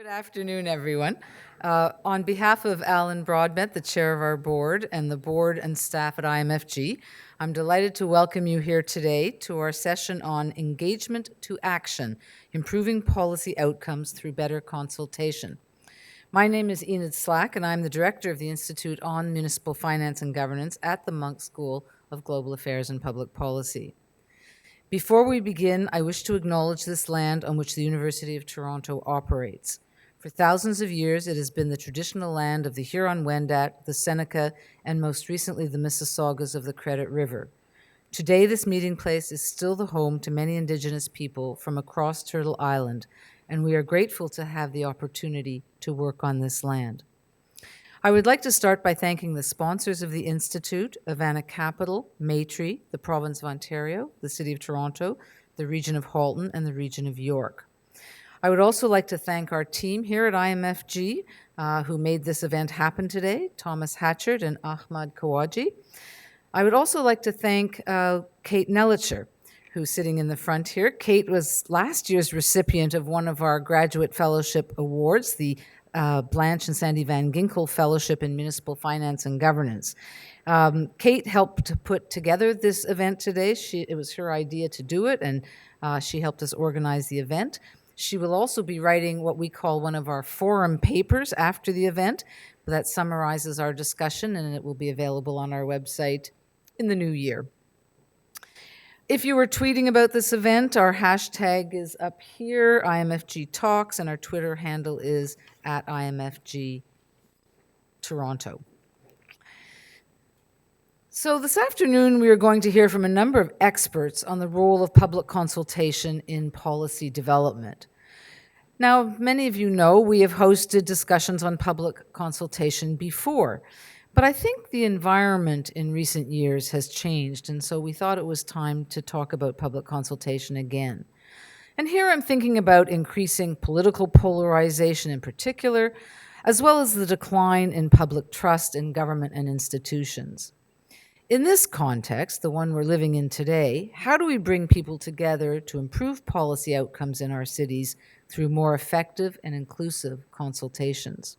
Good afternoon, everyone. On behalf of Alan Broadbent, the chair of our board, and the board and staff at IMFG, I'm delighted to welcome you here today to our session on engagement to action, improving policy outcomes through better consultation. My name is Enid Slack, and I'm the director of the Institute on Municipal Finance and Governance at the Munk School of Global Affairs and Public Policy. Before we begin, I wish to acknowledge this land on which the University of Toronto operates. For thousands of years, it has been the traditional land of the Huron-Wendat, the Seneca, and most recently the Mississaugas of the Credit River. Today, this meeting place is still the home to many Indigenous people from across Turtle Island, and we are grateful to have the opportunity to work on this land. I would like to start by thanking the sponsors of the Institute, Havana Capital, Maytree, the Province of Ontario, the City of Toronto, the Region of Halton, and the Region of York. I would also like to thank our team here at IMFG who made this event happen today, Thomas Hatchard and Ahmad Kawaji. I would also like to thank Kate Nelicher, who's sitting in the front here. Kate was last year's recipient of one of our graduate fellowship awards, the Blanche and Sandy Van Ginkel Fellowship in Municipal Finance and Governance. Kate helped to put together this event today. It was her idea to do it, and she helped us organize the event. She will also be writing what we call one of our forum papers after the event that summarizes our discussion, and it will be available on our website in the new year. If you were tweeting about this event, our hashtag is up here, IMFG Talks, and our Twitter handle is @IMFG Toronto. So this afternoon, we are going to hear from a number of experts on the role of public consultation in policy development. Now, many of you know we have hosted discussions on public consultation before, but I think the environment in recent years has changed, and so we thought it was time to talk about public consultation again. And here I'm thinking about increasing political polarization in particular, as well as the decline in public trust in government and institutions. In this context, the one we're living in today, how do we bring people together to improve policy outcomes in our cities through more effective and inclusive consultations?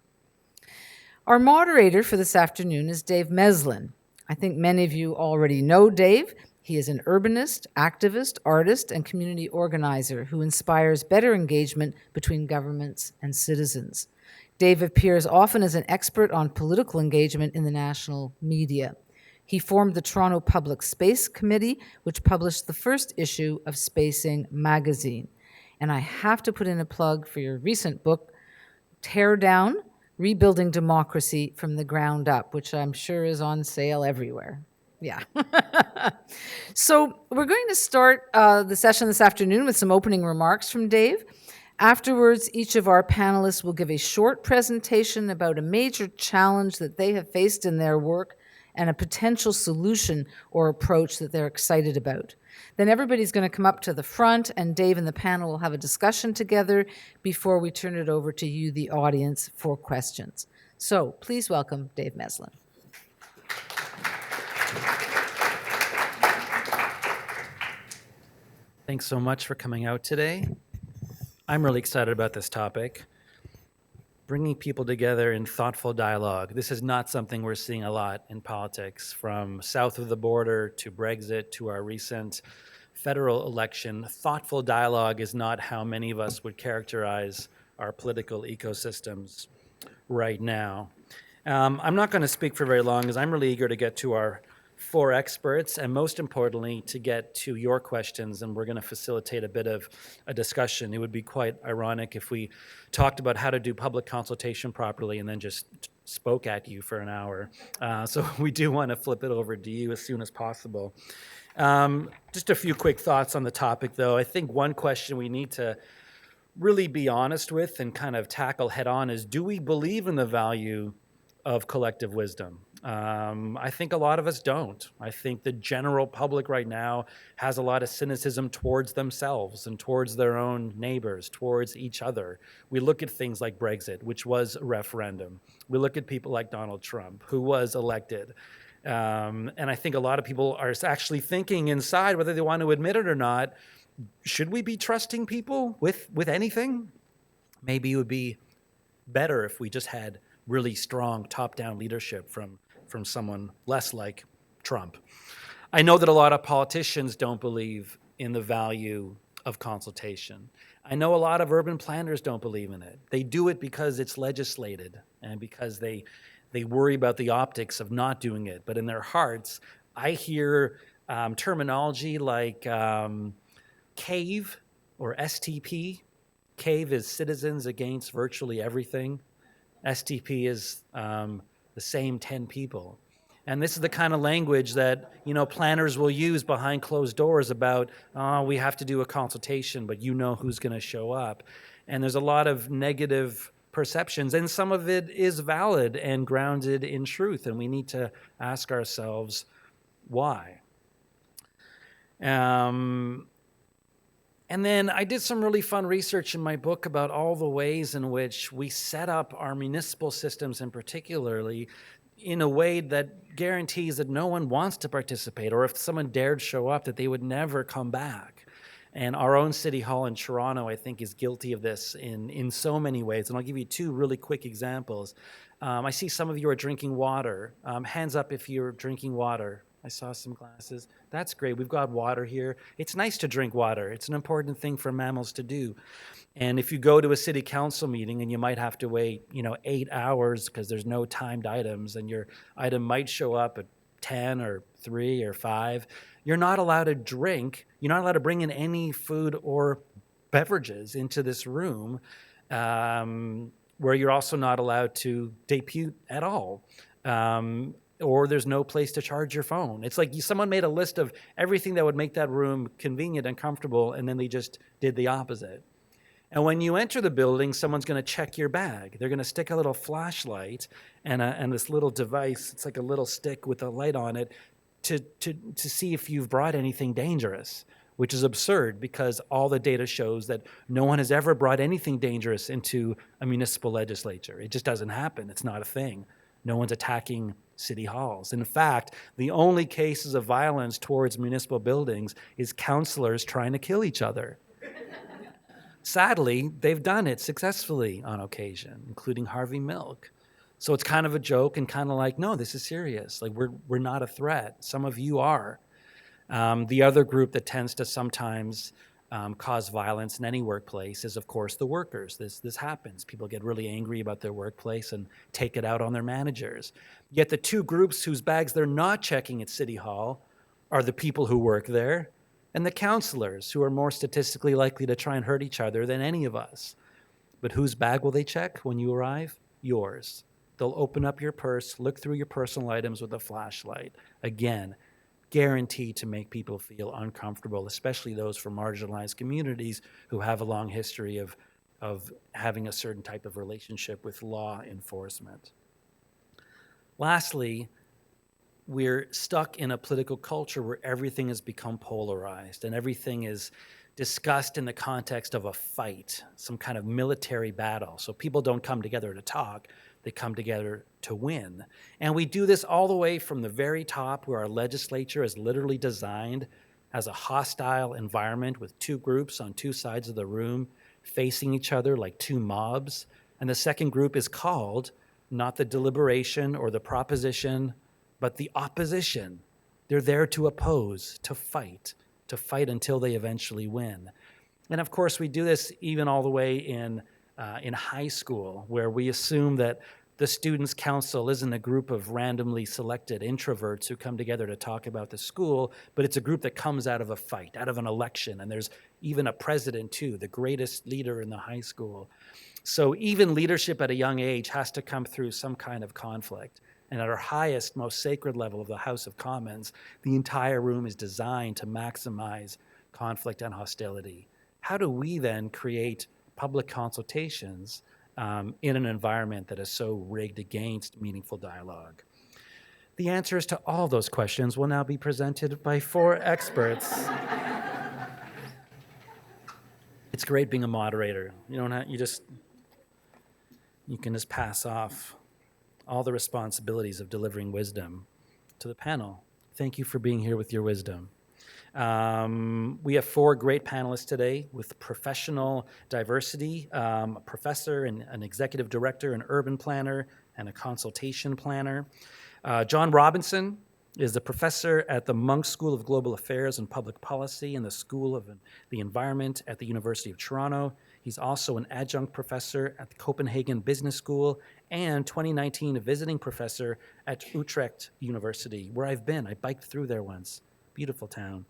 Our moderator for this afternoon is Dave Meslin. I think many of you already know Dave. He is an urbanist, activist, artist, and community organizer who inspires better engagement between governments and citizens. Dave appears often as an expert on political engagement in the national media. He formed the Toronto Public Space Committee, which published the first issue of Spacing magazine. And I have to put in a plug for your recent book, Tear Down, Rebuilding Democracy from the Ground Up, which I'm sure is on sale everywhere. Yeah. So we're going to start the session this afternoon with some opening remarks from Dave. Afterwards, each of our panelists will give a short presentation about a major challenge that they have faced in their work and a potential solution or approach that they're excited about. Then everybody's going to come up to the front, and Dave and the panel will have a discussion together before we turn it over to you, the audience, for questions. So please welcome Dave Meslin. Thanks so much for coming out today. I'm really excited about this topic. Bringing people together in thoughtful dialogue. This is not something we're seeing a lot in politics, from south of the border to Brexit to our recent federal election. Thoughtful dialogue is not how many of us would characterize our political ecosystems right now. I'm not going to speak for very long because I'm really eager to get to our four experts, and most importantly, to get to your questions, and we're going to facilitate a bit of a discussion. It would be quite ironic if we talked about how to do public consultation properly and then just spoke at you for an hour. So we do want to flip it over to you as soon as possible. Just a few quick thoughts on the topic, though. I think one question we need to really be honest with and kind of tackle head on is, do we believe in the value of collective wisdom? I think a lot of us don't. I think the general public right now has a lot of cynicism towards themselves and towards their own neighbors, towards each other. We look at things like Brexit, which was a referendum. We look at people like Donald Trump, who was elected. And I think a lot of people are actually thinking inside, whether they want to admit it or not, should we be trusting people with anything? Maybe it would be better if we just had really strong top-down leadership from someone less like Trump. I know that a lot of politicians don't believe in the value of consultation. I know a lot of urban planners don't believe in it. They do it because it's legislated and because they worry about the optics of not doing it. But in their hearts, I hear terminology like CAVE or STP. CAVE is Citizens Against Virtually Everything. STP is the same 10 people. And this is the kind of language that, planners will use behind closed doors about, we have to do a consultation, but you know who's going to show up. And there's a lot of negative perceptions, and some of it is valid and grounded in truth, and we need to ask ourselves why. And then I did some really fun research in my book about all the ways in which we set up our municipal systems, in particularly, in a way that guarantees that no one wants to participate, or if someone dared show up, that they would never come back. And our own City Hall in Toronto, I think, is guilty of this in so many ways. And I'll give you two really quick examples. I see some of you are drinking water. Hands up if you're drinking water. I saw some glasses. That's great. We've got water here. It's nice to drink water. It's an important thing for mammals to do. And if you go to a city council meeting and you might have to wait, 8 hours because there's no timed items, and your item might show up at 10 or 3 or 5, you're not allowed to drink. You're not allowed to bring in any food or beverages into this room, where you're also not allowed to debut at all. Or there's no place to charge your phone. It's like someone made a list of everything that would make that room convenient and comfortable, and then they just did the opposite. And when you enter the building, someone's going to check your bag. They're going to stick a little flashlight and this little device. It's like a little stick with a light on it to see if you've brought anything dangerous, which is absurd because all the data shows that no one has ever brought anything dangerous into a municipal legislature. It just doesn't happen. It's not a thing. No one's attacking city halls. In fact, the only cases of violence towards municipal buildings is councillors trying to kill each other. Sadly, they've done it successfully on occasion, including Harvey Milk. So it's kind of a joke and kind of like, no, this is serious. Like, we're not a threat. Some of you are. The other group that tends to sometimes cause violence in any workplace is, of course, the workers. This happens. People get really angry about their workplace and take it out on their managers. Yet the two groups whose bags they're not checking at City Hall are the people who work there and the councillors, who are more statistically likely to try and hurt each other than any of us. But whose bag will they check when you arrive? Yours. They'll open up your purse, look through your personal items with a flashlight. Again, guaranteed to make people feel uncomfortable, especially those from marginalized communities who have a long history of having a certain type of relationship with law enforcement. Lastly, we're stuck in a political culture where everything has become polarized and everything is discussed in the context of a fight, some kind of military battle. So people don't come together to talk, they come together to win. And we do this all the way from the very top, where our legislature is literally designed as a hostile environment with two groups on two sides of the room facing each other like two mobs. And the second group is called not the deliberation or the proposition, but the opposition. They're there to oppose, to fight until they eventually win. And of course, we do this even all the way in high school, where we assume that the students' council isn't a group of randomly selected introverts who come together to talk about the school, but it's a group that comes out of a fight, out of an election. And there's even a president, too, the greatest leader in the high school. So even leadership at a young age has to come through some kind of conflict. And at our highest, most sacred level of the House of Commons, the entire room is designed to maximize conflict and hostility. How do we then create public consultations in an environment that is so rigged against meaningful dialogue? The answers to all those questions will now be presented by 4 experts. It's great being a moderator. You can just pass off all the responsibilities of delivering wisdom to the panel. Thank you for being here with your wisdom. We have 4 great panelists today with professional diversity, a professor and an executive director, an urban planner, and a consultation planner. John Robinson is a professor at the Munk School of Global Affairs and Public Policy and the School of the Environment at the University of Toronto. He's also an adjunct professor at the Copenhagen Business School and 2019 a visiting professor at Utrecht University, where I've been. I biked through there once. Beautiful town.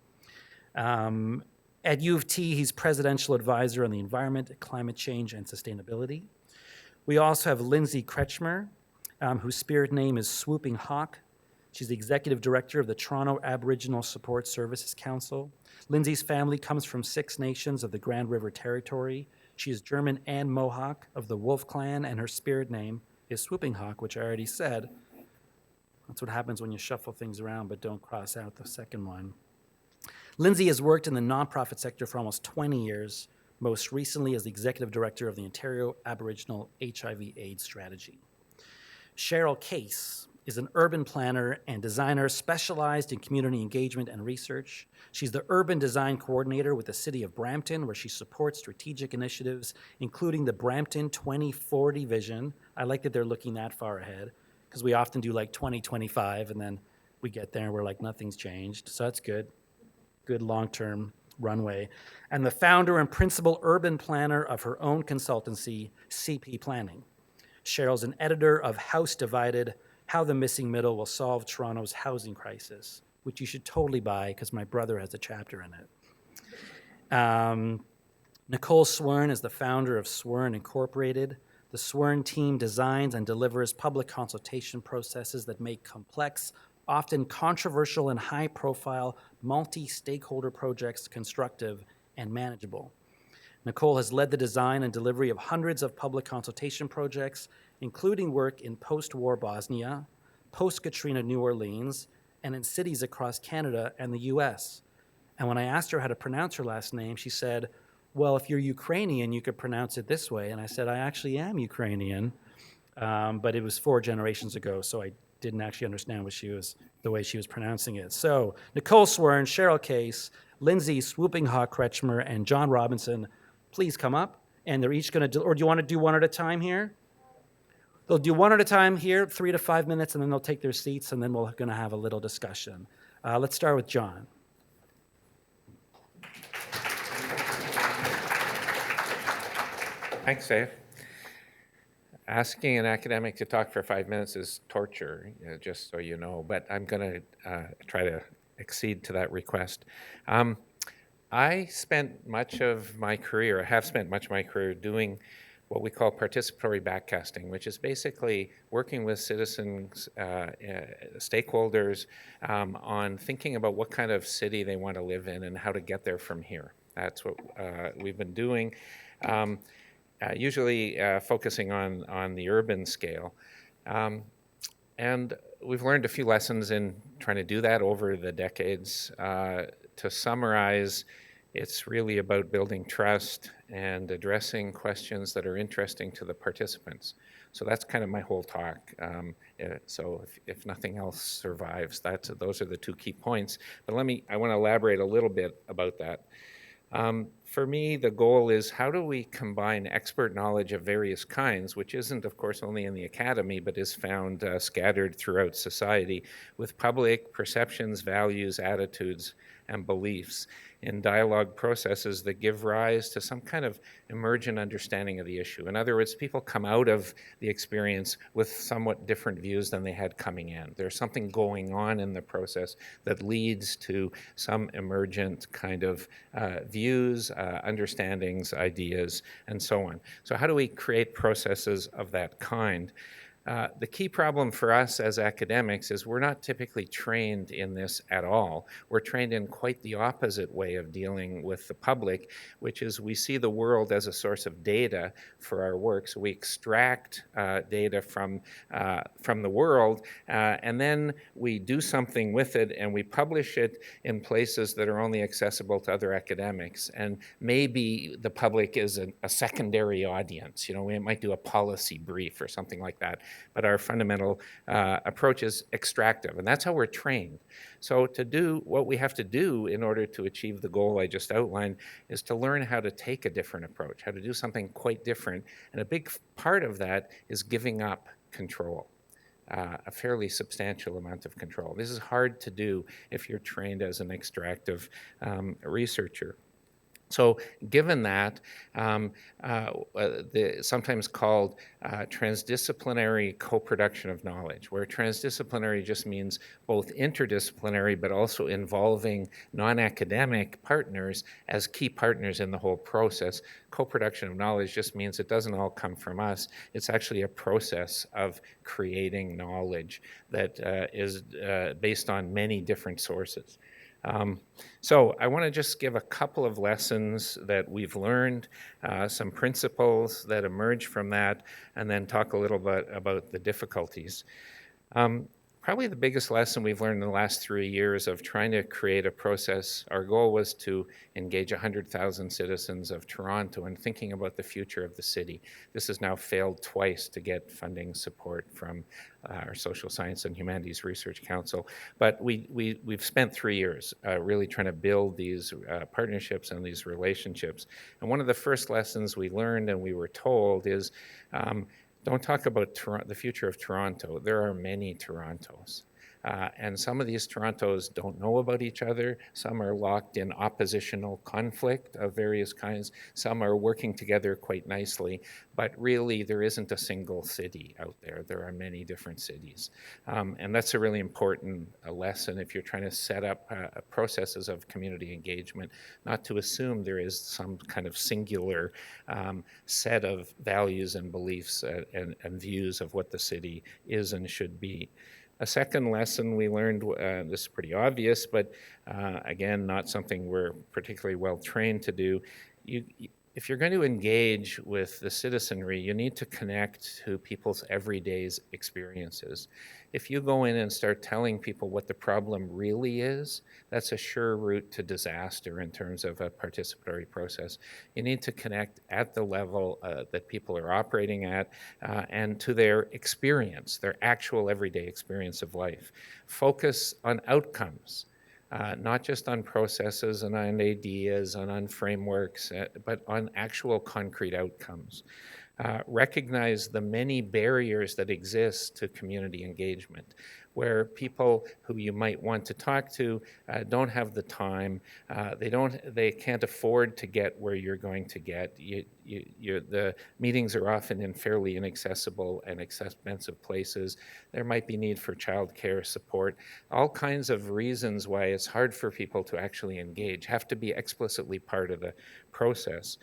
At U of T, he's presidential advisor on the environment, climate change, and sustainability. We also have Lindsay Kretschmer, whose spirit name is Swooping Hawk. She's the executive director of the Toronto Aboriginal Support Services Council. Lindsay's family comes from 6 nations of the Grand River Territory. She is German and Mohawk of the Wolf Clan, and her spirit name is Swooping Hawk, which I already said. That's what happens when you shuffle things around but don't cross out the second one. Lindsay has worked in the nonprofit sector for almost 20 years, most recently as the executive director of the Ontario Aboriginal HIV/AIDS strategy. Cheryll Case is an urban planner and designer specialized in community engagement and research. She's the urban design coordinator with the City of Brampton, where she supports strategic initiatives, including the Brampton 2040 vision. I like that they're looking that far ahead, because we often do like 2025, and then we get there and we're like, nothing's changed. So that's good. Good long-term runway. And the founder and principal urban planner of her own consultancy, CP Planning. Cheryl's an editor of House Divided, How the Missing Middle Will Solve Toronto's Housing Crisis, which you should totally buy because my brother has a chapter in it. Nicole Swern is the founder of Swern Incorporated. The Swern team designs and delivers public consultation processes that make complex, often controversial and high-profile multi-stakeholder projects constructive and manageable. Nicole has led the design and delivery of hundreds of public consultation projects, including work in post-war Bosnia, post-Katrina New Orleans, and in cities across Canada and the US. And when I asked her how to pronounce her last name, she said, well, if you're Ukrainian, you could pronounce it this way. And I said, I actually am Ukrainian, but it was 4 generations ago, so I didn't actually understand the way she was pronouncing it. So Nicole Swern, Cheryll Case, Lindsay Swooping Hawk Kretschmer, and John Robinson, please come up. And they're each going to or do you want to do one at a time here? They'll do one at a time here, 3 to 5 minutes, and then they'll take their seats, and then we're going to have a little discussion. Let's start with John. Thanks, Dave. Asking an academic to talk for 5 minutes is torture, just so you know, but I'm going to try to accede to that request. I spent much of my career, I have spent much of my career doing what we call participatory backcasting, which is basically working with citizens, stakeholders, on thinking about what kind of city they want to live in and how to get there from here. That's what we've been doing. Usually focusing on the urban scale. And we've learned a few lessons in trying to do that over the decades. To summarize, it's really about building trust and addressing questions that are interesting to the participants. So that's kind of my whole talk. So if nothing else survives, those are the 2 key points. But I want to elaborate a little bit about that. For me, the goal is how do we combine expert knowledge of various kinds, which isn't, of course, only in the academy, but is found scattered throughout society, with public perceptions, values, attitudes, and beliefs in dialogue processes that give rise to some kind of emergent understanding of the issue. In other words, people come out of the experience with somewhat different views than they had coming in. There's something going on in the process that leads to some emergent kind of views, understandings, ideas, and so on. So how do we create processes of that kind? The key problem for us as academics is we're not typically trained in this at all. We're trained in quite the opposite way of dealing with the public, which is we see the world as a source of data for our work. So we extract data from the world, and then we do something with it, and we publish it in places that are only accessible to other academics. And maybe the public is a secondary audience. You know, we might do a policy brief or something like that. but our fundamental approach is extractive, and that's how we're trained. So to do what we have to do in order to achieve the goal I just outlined is to learn how to take a different approach, how to do something quite different, and a big part of that is giving up control. A fairly substantial amount of control. This is hard to do if you're trained as an extractive researcher. So given that, sometimes called transdisciplinary co-production of knowledge, where transdisciplinary just means both interdisciplinary but also involving non-academic partners as key partners in the whole process. Co-production of knowledge just means it doesn't all come from us. It's actually a process of creating knowledge that is based on many different sources. So I want to just give a couple of lessons that we've learned, some principles that emerge from that, and then talk a little bit about the difficulties. Probably the biggest lesson we've learned in the last 3 years of trying to create a process, our goal was to engage 100,000 citizens of Toronto and thinking about the future of the city. This has now failed twice to get funding support from our Social Science and Humanities Research Council. But we've spent 3 years really trying to build these partnerships and these relationships. And one of the first lessons we learned and we were told is, don't talk about the future of Toronto. There are many Torontos. And some of these Torontos don't know about each other. Some are locked in oppositional conflict of various kinds. Some are working together quite nicely. But really, there isn't a single city out there. There are many different cities. And that's a really important lesson if you're trying to set up processes of community engagement, not to assume there is some kind of singular set of values and beliefs and views of what the city is and should be. A second lesson we learned, this is pretty obvious, but again, not something we're particularly well trained to do. If you're going to engage with the citizenry, you need to connect to people's everyday experiences. If you go in and start telling people what the problem really is, that's a sure route to disaster in terms of a participatory process. You need to connect at the level that people are operating at and to their experience, their actual everyday experience of life. Focus on outcomes. Not just on processes and on ideas and on frameworks, but on actual concrete outcomes. Recognize the many barriers that exist to community engagement, where people who you might want to talk to don't have the time, they can't afford to get where you're going to get. The meetings are often in fairly inaccessible and expensive places. There might be need for childcare support. All kinds of reasons why it's hard for people to actually engage have to be explicitly part of the process.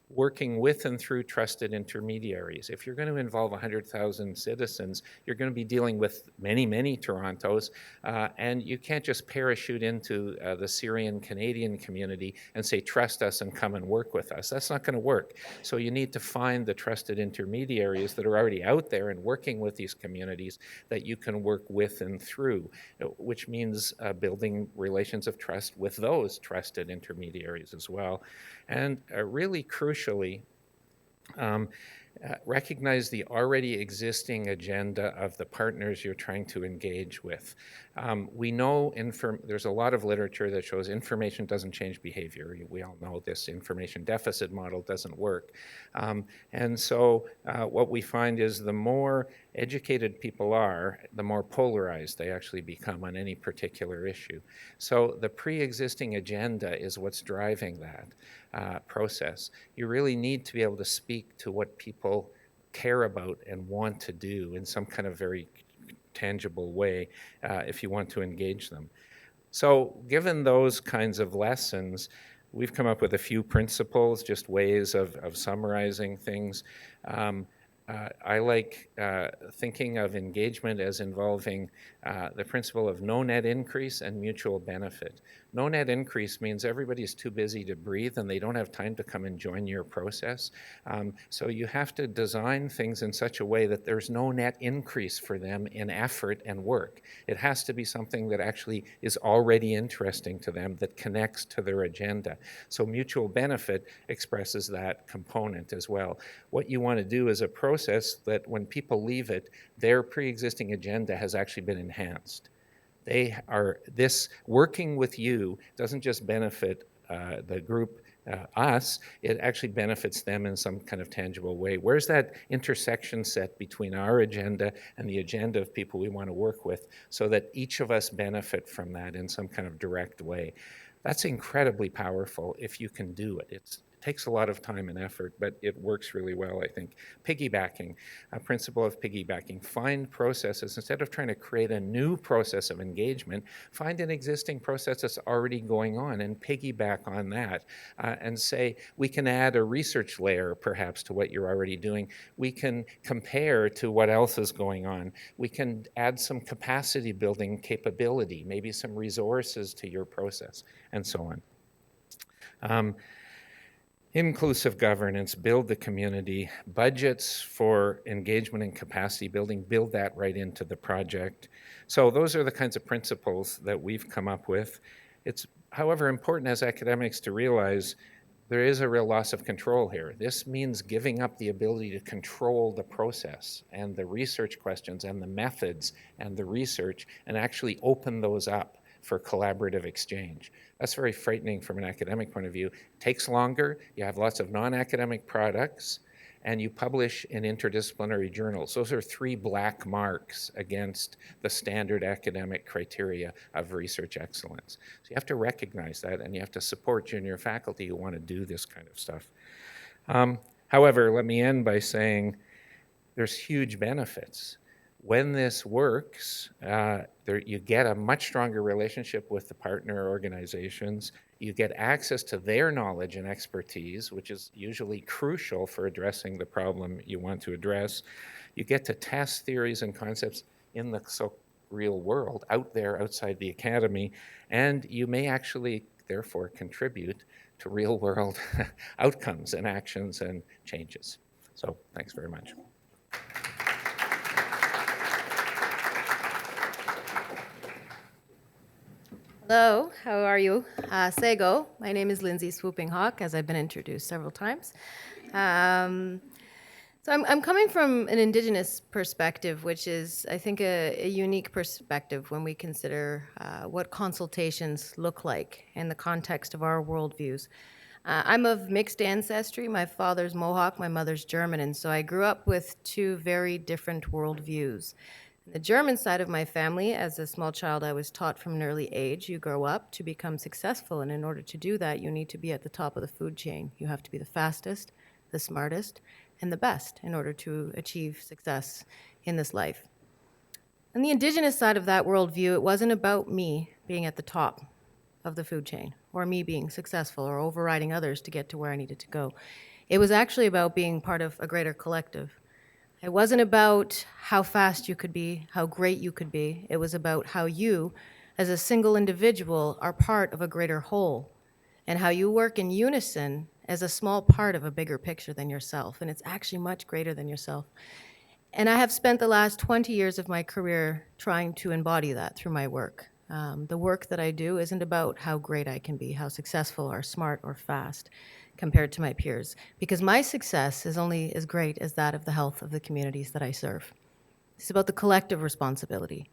Working with and through trusted intermediaries. If you're going to involve 100,000 citizens, you're going to be dealing with many, many Torontos, and you can't just parachute into the Syrian-Canadian community and say, trust us and come and work with us. That's not going to work. So you need to find the trusted intermediaries that are already out there and working with these communities that you can work with and through, which means building relations of trust with those trusted intermediaries as well. And really crucially, recognize the already existing agenda of the partners you're trying to engage with. We know there's a lot of literature that shows information doesn't change behavior. We all know this information deficit model doesn't work. And so what we find is the more educated people are, the more polarized they actually become on any particular issue. So the pre-existing agenda is what's driving that process. You really need to be able to speak to what people care about and want to do in some kind of very tangible way if you want to engage them. So given those kinds of lessons, we've come up with a few principles, just ways of summarizing things. I like thinking of engagement as involving the principle of no net increase and mutual benefit. No net increase means everybody's too busy to breathe and they don't have time to come and join your process. So you have to design things in such a way that there's no net increase for them in effort and work. It has to be something that actually is already interesting to them, that connects to their agenda. So mutual benefit expresses that component as well. What you want to do is a process that when people leave it, their pre-existing agenda has actually been enhanced. This working with you doesn't just benefit the group, us, it actually benefits them in some kind of tangible way. Where's that intersection set between our agenda and the agenda of people we want to work with so that each of us benefit from that in some kind of direct way? That's incredibly powerful if you can do it. It takes a lot of time and effort, but it works really well, I think. Piggybacking, a principle of piggybacking. Find processes, instead of trying to create a new process of engagement, find an existing process that's already going on and piggyback on that and say, we can add a research layer perhaps to what you're already doing. We can compare to what else is going on. We can add some capacity building capability, maybe some resources to your process, and so on. Inclusive governance, build the community, budgets for engagement and capacity building, build that right into the project. So those are the kinds of principles that we've come up with. It's, however, important as academics to realize there is a real loss of control here. This means giving up the ability to control the process and the research questions and the methods and the research and actually open those up for collaborative exchange. That's very frightening from an academic point of view. It takes longer, you have lots of non-academic products, and you publish in interdisciplinary journals. Those are 3 black marks against the standard academic criteria of research excellence. So you have to recognize that, and you have to support junior faculty who want to do this kind of stuff. However, let me end by saying there's huge benefits. When this works, you get a much stronger relationship with the partner organizations. You get access to their knowledge and expertise, which is usually crucial for addressing the problem you want to address. You get to test theories and concepts in the real world, out there outside the academy, and you may actually, therefore, contribute to real world outcomes and actions and changes. So thanks very much. Hello, how are you? Sego, my name is Lindsay Swooping Hawk, as I've been introduced several times. So I'm coming from an Indigenous perspective, which is, I think, a unique perspective when we consider what consultations look like in the context of our worldviews. I'm of mixed ancestry. My father's Mohawk, my mother's German, and so I grew up with 2 very different worldviews. The German side of my family, as a small child, I was taught from an early age, you grow up to become successful, and in order to do that, you need to be at the top of the food chain. You have to be the fastest, the smartest, and the best in order to achieve success in this life. On the Indigenous side of that worldview, it wasn't about me being at the top of the food chain, or me being successful, or overriding others to get to where I needed to go. It was actually about being part of a greater collective. It wasn't about how fast you could be, how great you could be. It was about how you, as a single individual, are part of a greater whole, and how you work in unison as a small part of a bigger picture than yourself. And it's actually much greater than yourself. And I have spent the last 20 years of my career trying to embody that through my work. The work that I do isn't about how great I can be, how successful or smart or fast compared to my peers, because my success is only as great as that of the health of the communities that I serve. It's about the collective responsibility.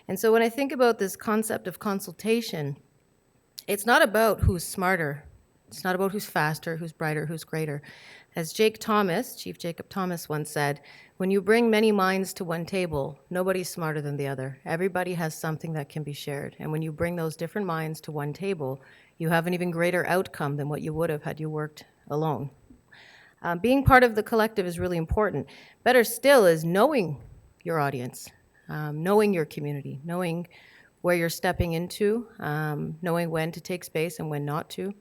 And so when I think about this concept of consultation, it's not about who's smarter. It's not about who's faster, who's brighter, who's greater. As Chief Jacob Thomas once said, when you bring many minds to one table, nobody's smarter than the other. Everybody has something that can be shared. And when you bring those different minds to one table, you have an even greater outcome than what you would have had you worked alone. Being part of the collective is really important. Better still is knowing your audience, knowing your community, knowing where you're stepping into, knowing when to take space and when not to.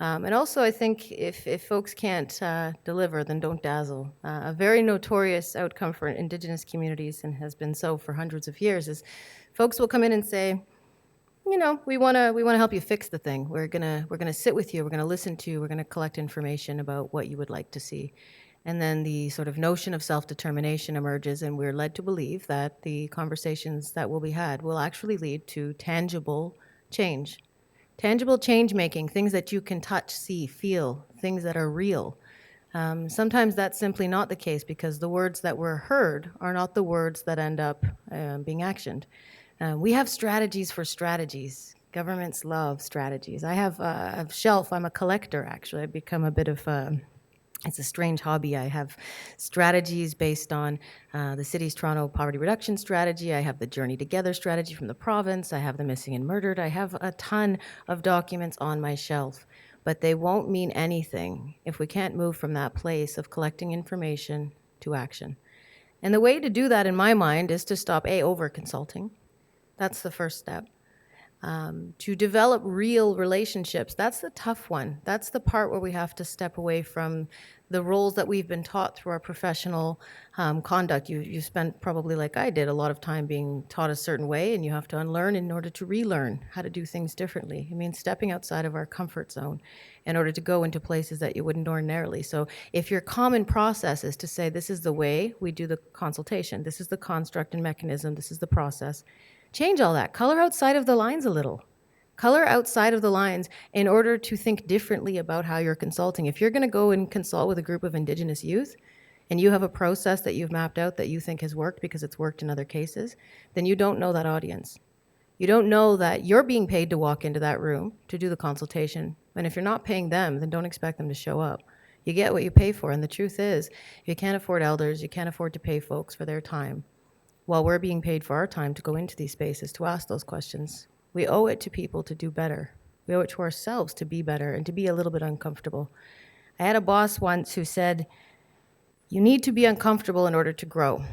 And also, I think if folks can't deliver, then don't dazzle. A very notorious outcome for Indigenous communities, and has been so for hundreds of years, is folks will come in and say, we want to help you fix the thing. We're gonna sit with you. We're gonna listen to you. We're gonna collect information about what you would like to see. And then the sort of notion of self-determination emerges, and we're led to believe that the conversations that will be had will actually lead to tangible change. Tangible change making, things that you can touch, see, feel, things that are real. Sometimes that's simply not the case because the words that were heard are not the words that end up being actioned. We have strategies for strategies. Governments love strategies. I have a shelf. I'm a collector, actually. I've become a bit of it's a strange hobby. I have strategies based on the city's Toronto poverty reduction strategy. I have the Journey Together strategy from the province. I have the Missing and Murdered. I have a ton of documents on my shelf, but they won't mean anything if we can't move from that place of collecting information to action. And the way to do that, in my mind, is to stop over-consulting. That's the first step. To develop real relationships, that's the tough one. That's the part where we have to step away from the roles that we've been taught through our professional conduct. You spent, probably like I did, a lot of time being taught a certain way, and you have to unlearn in order to relearn how to do things differently. I mean, stepping outside of our comfort zone in order to go into places that you wouldn't ordinarily. So if your common process is to say, this is the way we do the consultation, this is the construct and mechanism, this is the process, change all that. Color outside of the lines a little. Color outside of the lines in order to think differently about how you're consulting. If you're going to go and consult with a group of Indigenous youth, and you have a process that you've mapped out that you think has worked because it's worked in other cases, then you don't know that audience. You don't know that you're being paid to walk into that room to do the consultation. And if you're not paying them, then don't expect them to show up. You get what you pay for. And the truth is, you can't afford elders, you can't afford to pay folks for their time. While we're being paid for our time to go into these spaces to ask those questions, we owe it to people to do better. We owe it to ourselves to be better and to be a little bit uncomfortable. I had a boss once who said, you need to be uncomfortable in order to grow.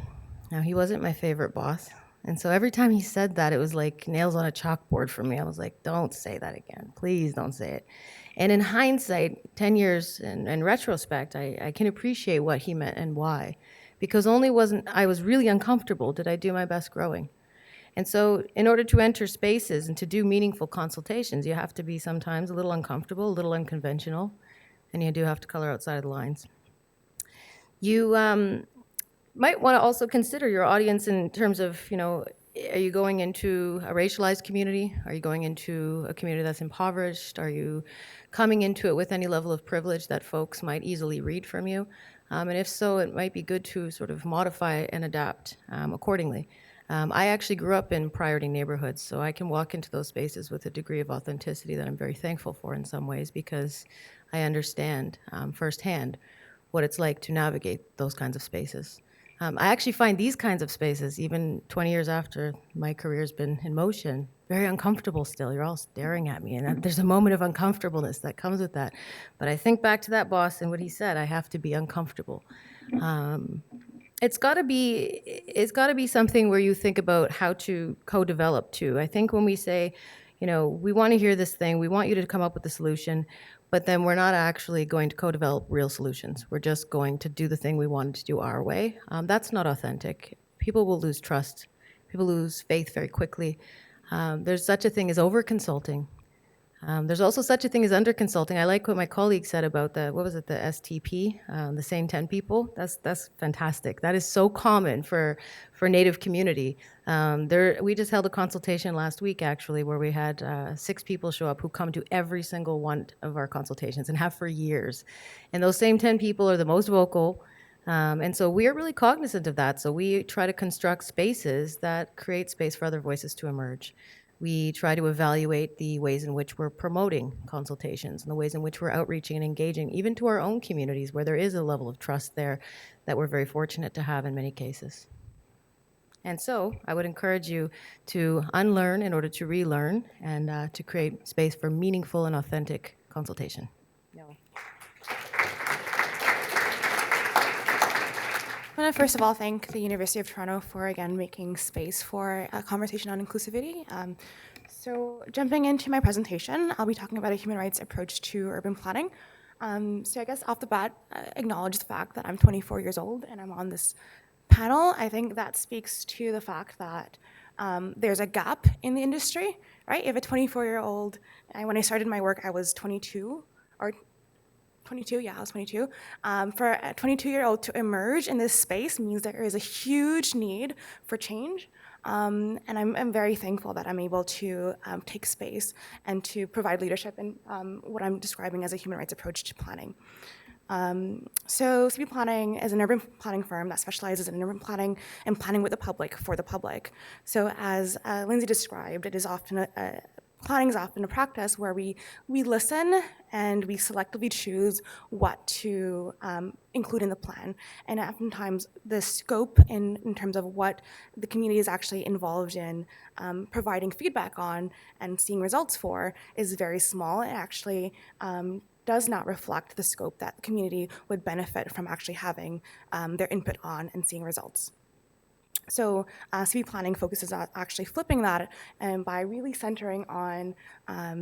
Now, he wasn't my favorite boss. And so every time he said that, it was like nails on a chalkboard for me. I was like, don't say that again. Please don't say it. And in hindsight, 10 years in retrospect, I can appreciate what he meant and why. Because I was really uncomfortable did I do my best growing. And so in order to enter spaces and to do meaningful consultations, you have to be sometimes a little uncomfortable, a little unconventional, and you do have to color outside of the lines. You might want to also consider your audience in terms of, are you going into a racialized community? Are you going into a community that's impoverished? Are you coming into it with any level of privilege that folks might easily read from you? And if so, it might be good to sort of modify and adapt accordingly. I actually grew up in priority neighborhoods, so I can walk into those spaces with a degree of authenticity that I'm very thankful for in some ways because I understand firsthand what it's like to navigate those kinds of spaces. I actually find these kinds of spaces, even 20 years after my career's been in motion, very uncomfortable still. You're all staring at me, and there's a moment of uncomfortableness that comes with that. But I think back to that boss and what he said, I have to be uncomfortable. It's got to be something where you think about how to co-develop too. I think when we say, we want to hear this thing, we want you to come up with a solution, but then we're not actually going to co-develop real solutions. We're just going to do the thing we wanted to do our way. That's not authentic. People will lose trust. People lose faith very quickly. There's such a thing as over-consulting. There's also such a thing as under-consulting. I like what my colleague said about the STP, the same 10 people. That's fantastic. That is so common for Native community. We just held a consultation last week, actually, where we had 6 people show up who come to every single one of our consultations and have for years. And those same 10 people are the most vocal. And so we are really cognizant of that. So we try to construct spaces that create space for other voices to emerge. We try to evaluate the ways in which we're promoting consultations and the ways in which we're outreaching and engaging, even to our own communities where there is a level of trust there that we're very fortunate to have in many cases. And so I would encourage you to unlearn in order to relearn and to create space for meaningful and authentic consultation. I want to first of all thank the University of Toronto for again making space for a conversation on inclusivity. So jumping into my presentation, I'll be talking about a human rights approach to urban planning. So I guess off the bat, acknowledge the fact that I'm 24 years old and I'm on this panel. I think that speaks to the fact that there's a gap in the industry right? If a 24-year-old, when I started my work, I was 22, or 22, yeah, I was 22. For a 22-year-old to emerge in this space means there is a huge need for change. And I'm very thankful that I'm able to take space and to provide leadership in what I'm describing as a human rights approach to planning. So City Planning is an urban planning firm that specializes in urban planning and planning with the public for the public. So as Lindsay described, it is often planning is often a practice where we listen and we selectively choose what to include in the plan. And oftentimes the scope in terms of what the community is actually involved in providing feedback on and seeing results for is very small. It actually does not reflect the scope that the community would benefit from actually having their input on and seeing results. So city planning focuses on actually flipping that and by really centering on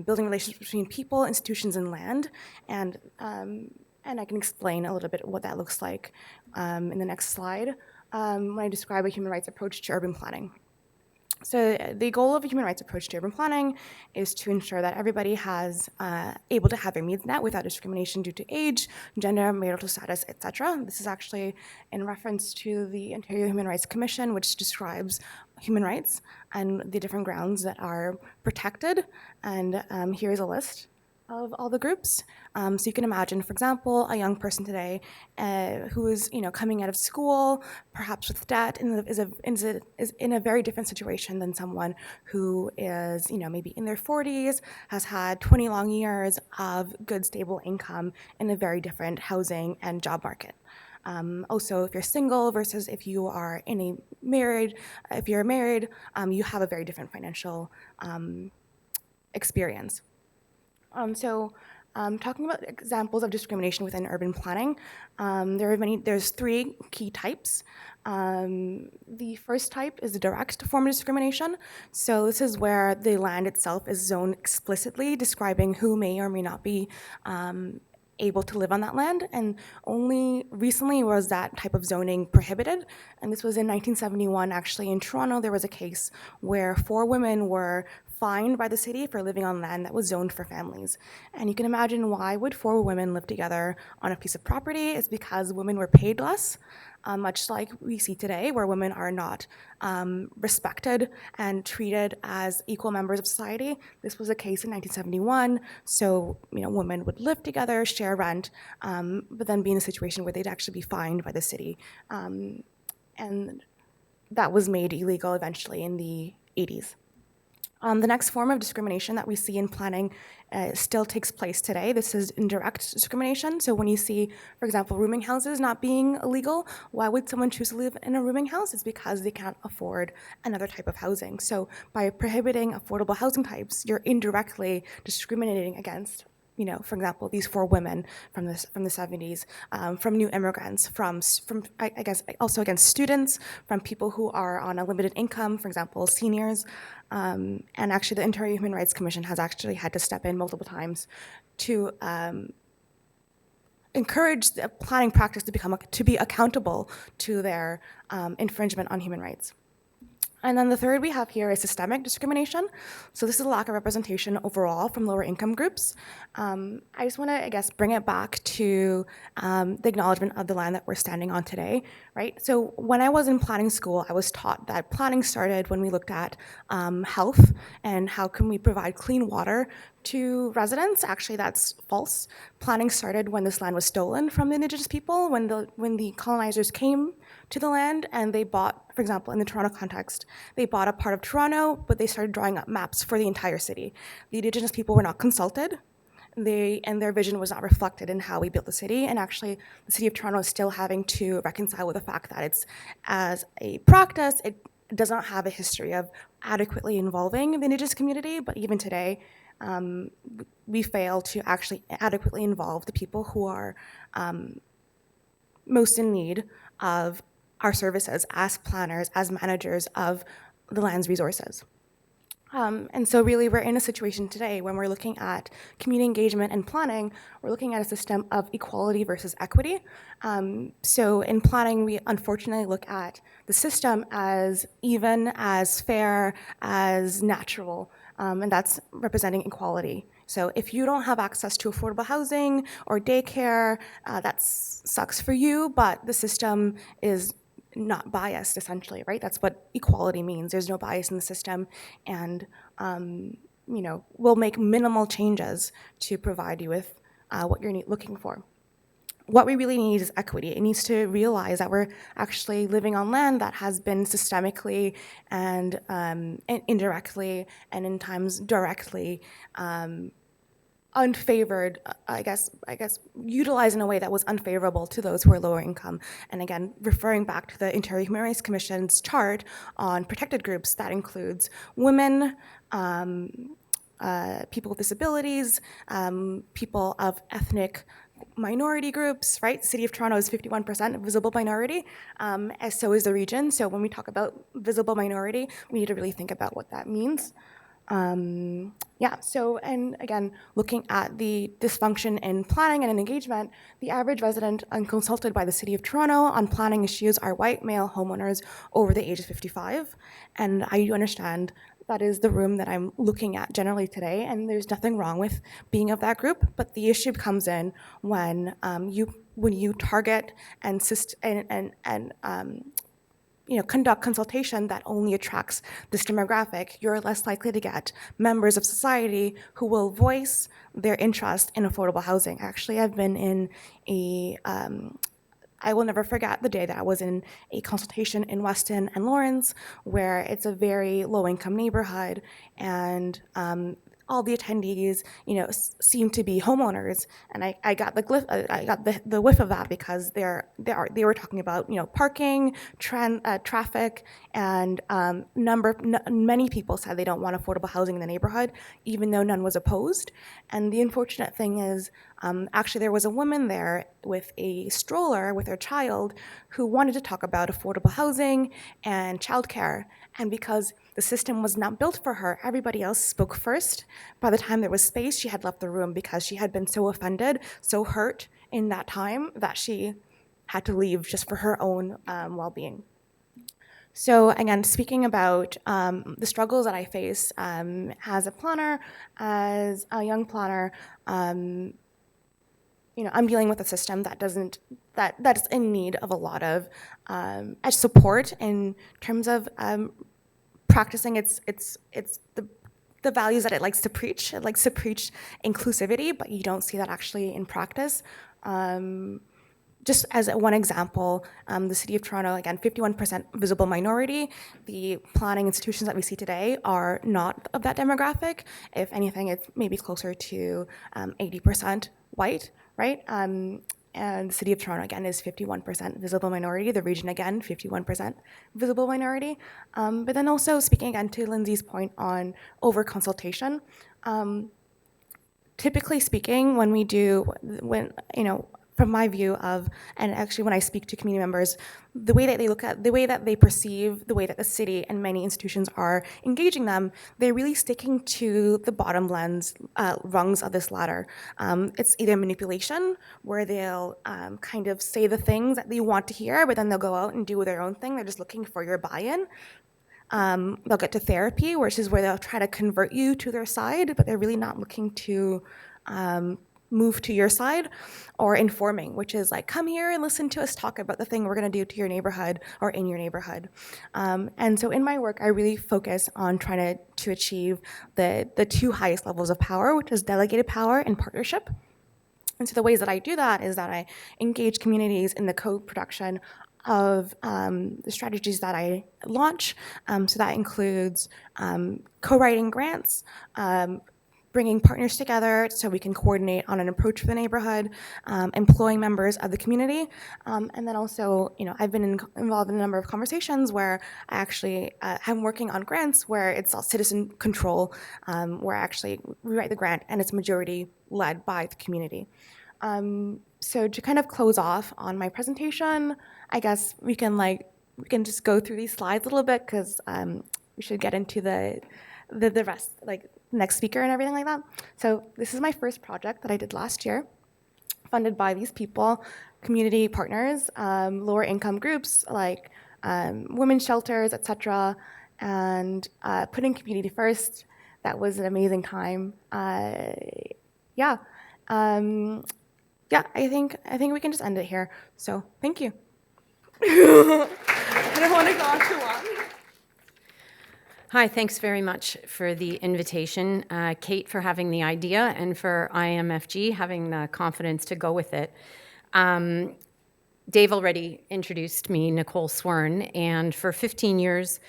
building relationships between people, institutions, and land. And I can explain a little bit what that looks like in the next slide when I describe a human rights approach to urban planning. So the goal of a human rights approach to urban planning is to ensure that everybody has able to have their needs met without discrimination due to age, gender, marital status, etc. This is actually in reference to the Ontario Human Rights Commission, which describes human rights and the different grounds that are protected. And here's a list of all the groups. So you can imagine, for example, a young person today who is coming out of school, perhaps with debt, is in a very different situation than someone who is maybe in their 40s, has had 20 long years of good, stable income in a very different housing and job market. Also, if you're single versus if you are married, you have a very different financial experience. Talking about examples of discrimination within urban planning, there's three key types. The first type is the direct form of discrimination. So this is where the land itself is zoned explicitly, describing who may or may not be able to live on that land, and only recently was that type of zoning prohibited. And this was in 1971, actually. In Toronto, there was a case where 4 women were fined by the city for living on land that was zoned for families. And you can imagine why would 4 women live together on a piece of property? It's because women were paid less, much like we see today, where women are not respected and treated as equal members of society. This was a case in 1971, so women would live together, share rent, but then be in a situation where they'd actually be fined by the city. And that was made illegal eventually in the 80s. The next form of discrimination that we see in planning still takes place today. This is indirect discrimination. So when you see, for example, rooming houses not being illegal, why would someone choose to live in a rooming house? It's because they can't afford another type of housing. So by prohibiting affordable housing types, you're indirectly discriminating against, for example, these 4 women from the 70s, from new immigrants, from I guess also against students, from people who are on a limited income, for example, seniors. And actually, the Ontario Human Rights Commission has actually had to step in multiple times to encourage the planning practice to be accountable to their infringement on human rights. And then the third we have here is systemic discrimination. So this is a lack of representation overall from lower income groups. I just want to, bring it back to the acknowledgement of the land that we're standing on today, right? So when I was in planning school, I was taught that planning started when we looked at health and how can we provide clean water to residents. Actually, that's false. Planning started when this land was stolen from the Indigenous people, when the colonizers came to the land and they bought, for example, in the Toronto context, they bought a part of Toronto, but they started drawing up maps for the entire city. The Indigenous people were not consulted, and their vision was not reflected in how we built the city. And actually, the City of Toronto is still having to reconcile with the fact that it's, as a practice, it does not have a history of adequately involving the Indigenous community, but even today, we fail to actually adequately involve the people who are most in need of our services as planners, as managers of the land's resources. And so really we're in a situation today when we're looking at community engagement and planning, we're looking at a system of equality versus equity. So in planning, we unfortunately look at the system as even, as fair, as natural. and that's representing equality. So if you don't have access to affordable housing or daycare, that sucks for you, but the system is not biased, essentially, right? That's what equality means. There's no bias in the system, and we'll make minimal changes to provide you with what you're looking for. What we really need is equity. It needs to realize that we're actually living on land that has been systemically and indirectly and in times directly unfavored, I guess, utilized in a way that was unfavorable to those who are lower income. And again, referring back to the Ontario Human Rights Commission's chart on protected groups, that includes women, people with disabilities, people of ethnic minority groups, right? The City of Toronto is 51% visible minority, as so is the region. So when we talk about visible minority, we need to really think about what that means. And again, looking at the dysfunction in planning and in engagement, the average resident consulted by the City of Toronto on planning issues are white male homeowners over the age of 55. And I do understand that is the room that I'm looking at generally today, and there's nothing wrong with being of that group, but the issue comes in when you target and conduct consultation that only attracts this demographic. You're less likely to get members of society who will voice their interest in affordable housing. Actually, I've been in I will never forget the day that I was in a consultation in Weston and Lawrence, where it's a very low-income neighborhood, and all the attendees, seem to be homeowners, and I got the whiff of that because they were talking about parking, traffic, and many people said they don't want affordable housing in the neighborhood, even though none was opposed. And the unfortunate thing is, actually, there was a woman there with a stroller with her child who wanted to talk about affordable housing and childcare. And because the system was not built for her, everybody else spoke first. By the time there was space, she had left the room because she had been so offended, so hurt in that time that she had to leave just for her own well-being. So again, speaking about the struggles that I face as a planner, as a young planner, I'm dealing with a system that that is in need of a lot of support in terms of practicing its the values that it likes to preach. It likes to preach inclusivity, but you don't see that actually in practice. Just as one example, the City of Toronto, again, 51% visible minority. The planning institutions that we see today are not of that demographic. If anything, it's maybe closer to 80% white, right? And the City of Toronto, again, is 51% visible minority. The region, again, 51% visible minority. But then also, speaking again to Lindsay's point on over-consultation, typically speaking, from my view of, and actually when I speak to community members, the way that they look at, the way that they perceive, the way that the city and many institutions are engaging them, they're really sticking to the bottom rungs of this ladder. It's either manipulation, where they'll kind of say the things that they want to hear, but then they'll go out and do their own thing. They're just looking for your buy-in. They'll get to therapy, which is where they'll try to convert you to their side, but they're really not looking to move to your side, or informing, which is like, come here and listen to us talk about the thing we're going to do to your neighborhood or in your neighborhood. And so in my work, I really focus on trying to achieve the two highest levels of power, which is delegated power and partnership. And so the ways that I do that is that I engage communities in the co-production of the strategies that I launch. So that includes co-writing grants, bringing partners together so we can coordinate on an approach for the neighborhood, employing members of the community, and then also, I've been involved in a number of conversations where I actually am working on grants where it's all citizen control, where actually we write the grant and it's majority led by the community. So to kind of close off on my presentation, I guess we can just go through these slides a little bit because we should get into the rest, like next speaker and everything like that. So this is my first project that I did last year, funded by these people, community partners, lower income groups like women's shelters, etc., and putting community first. That was an amazing time. Yeah. Yeah, I think we can just end it here. So thank you. I don't want to go on too long. Hi, thanks very much for the invitation. Kate for having the idea and for IMFG having the confidence to go with it. Dave already introduced me, Nicole Swern, and for 15 years,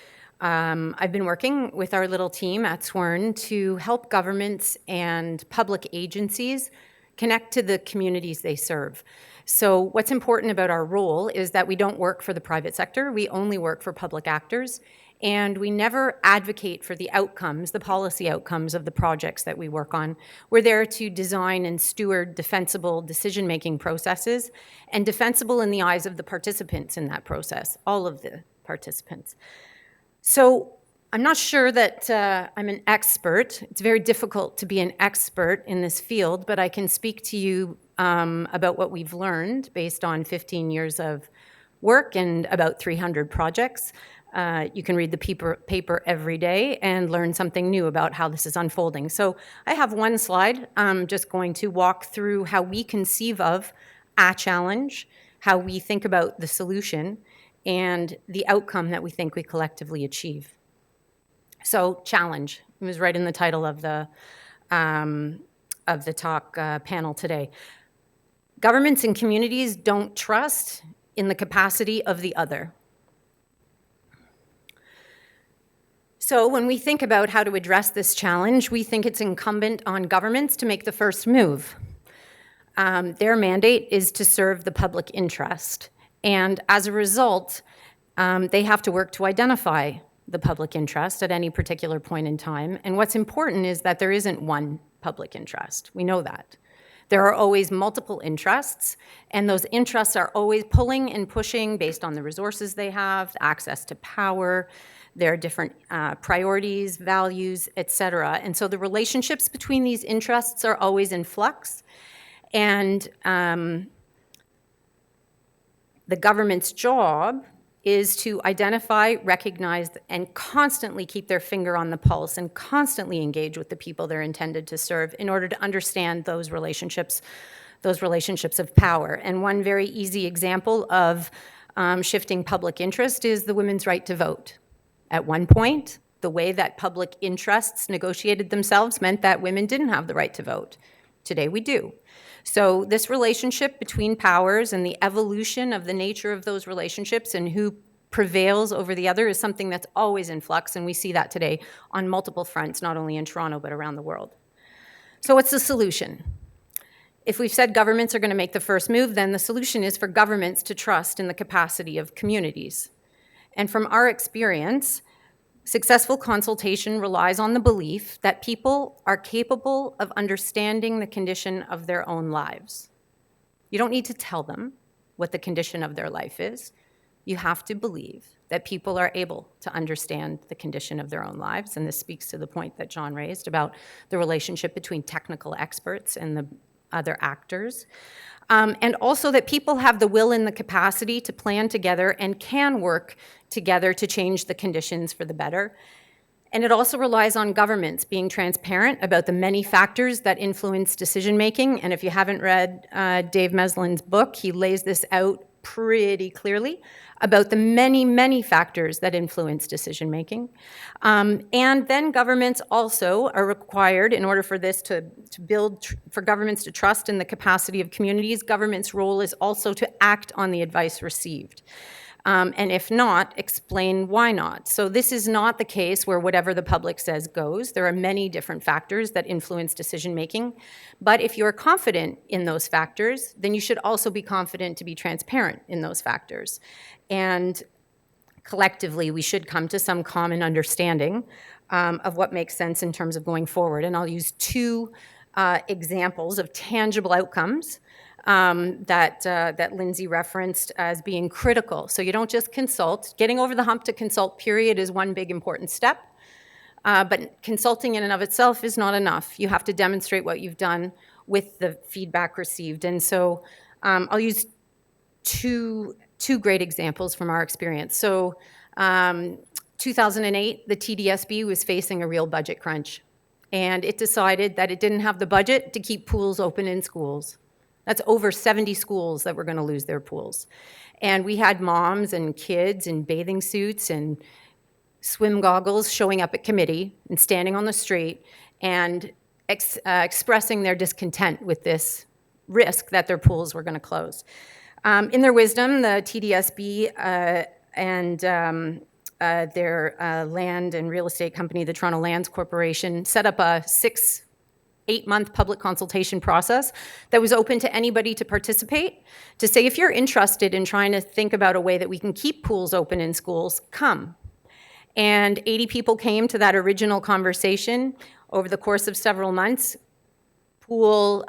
I've been working with our little team at Swern to help governments and public agencies connect to the communities they serve. So what's important about our role is that we don't work for the private sector, we only work for public actors, and we never advocate for the outcomes, the policy outcomes of the projects that we work on. We're there to design and steward defensible decision-making processes, and defensible in the eyes of the participants in that process, all of the participants. So I'm not sure that I'm an expert. It's very difficult to be an expert in this field, but I can speak to you about what we've learned based on 15 years of work and about 300 projects. You can read the paper every day and learn something new about how this is unfolding. So I have one slide. I'm just going to walk through how we conceive of a challenge, how we think about the solution, and the outcome that we think we collectively achieve. So challenge, it was right in the title of the talk panel today. Governments and communities don't trust in the capacity of the other. So when we think about how to address this challenge, we think it's incumbent on governments to make the first move. Their mandate is to serve the public interest. And as a result, they have to work to identify the public interest at any particular point in time. And what's important is that there isn't one public interest. We know that. There are always multiple interests, and those interests are always pulling and pushing based on the resources they have, access to power, their different priorities, values, et cetera. And so the relationships between these interests are always in flux. And the government's job is to identify, recognize, and constantly keep their finger on the pulse and constantly engage with the people they're intended to serve in order to understand those relationships of power. And one very easy example of shifting public interest is the women's right to vote. At one point, the way that public interests negotiated themselves meant that women didn't have the right to vote. Today we do. So this relationship between powers and the evolution of the nature of those relationships and who prevails over the other is something that's always in flux, and we see that today on multiple fronts, not only in Toronto, but around the world. So what's the solution? If we've said governments are going to make the first move, then the solution is for governments to trust in the capacity of communities. And from our experience, successful consultation relies on the belief that people are capable of understanding the condition of their own lives. You don't need to tell them what the condition of their life is. You have to believe that people are able to understand the condition of their own lives, and this speaks to the point that John raised about the relationship between technical experts and the other actors. And also that people have the will and the capacity to plan together and can work together to change the conditions for the better. And it also relies on governments being transparent about the many factors that influence decision-making. And if you haven't read Dave Meslin's book, he lays this out pretty clearly about the many, many factors that influence decision-making. And then governments also are required, in order for this to build, for governments to trust in the capacity of communities, government's role is also to act on the advice received. And if not, explain why not. So this is not the case where whatever the public says goes. There are many different factors that influence decision-making. But if you're confident in those factors, then you should also be confident to be transparent in those factors. And collectively, we should come to some common understanding of what makes sense in terms of going forward. And I'll use two examples of tangible outcomes that Lindsay referenced as being critical. So you don't just consult. Getting over the hump to consult, period, is one big important step. But consulting in and of itself is not enough. You have to demonstrate what you've done with the feedback received. And so I'll use two great examples from our experience. So 2008, the TDSB was facing a real budget crunch. and it decided that it didn't have the budget to keep pools open in schools. That's over 70 schools that were going to lose their pools. And we had moms and kids in bathing suits and swim goggles showing up at committee and standing on the street and expressing their discontent with this risk that their pools were going to close. In their wisdom, the TDSB and their land and real estate company, the Toronto Lands Corporation, set up a 8-month public consultation process that was open to anybody to participate, to say, if you're interested in trying to think about a way that we can keep pools open in schools, come. And 80 people came to that original conversation over the course of several months. Pool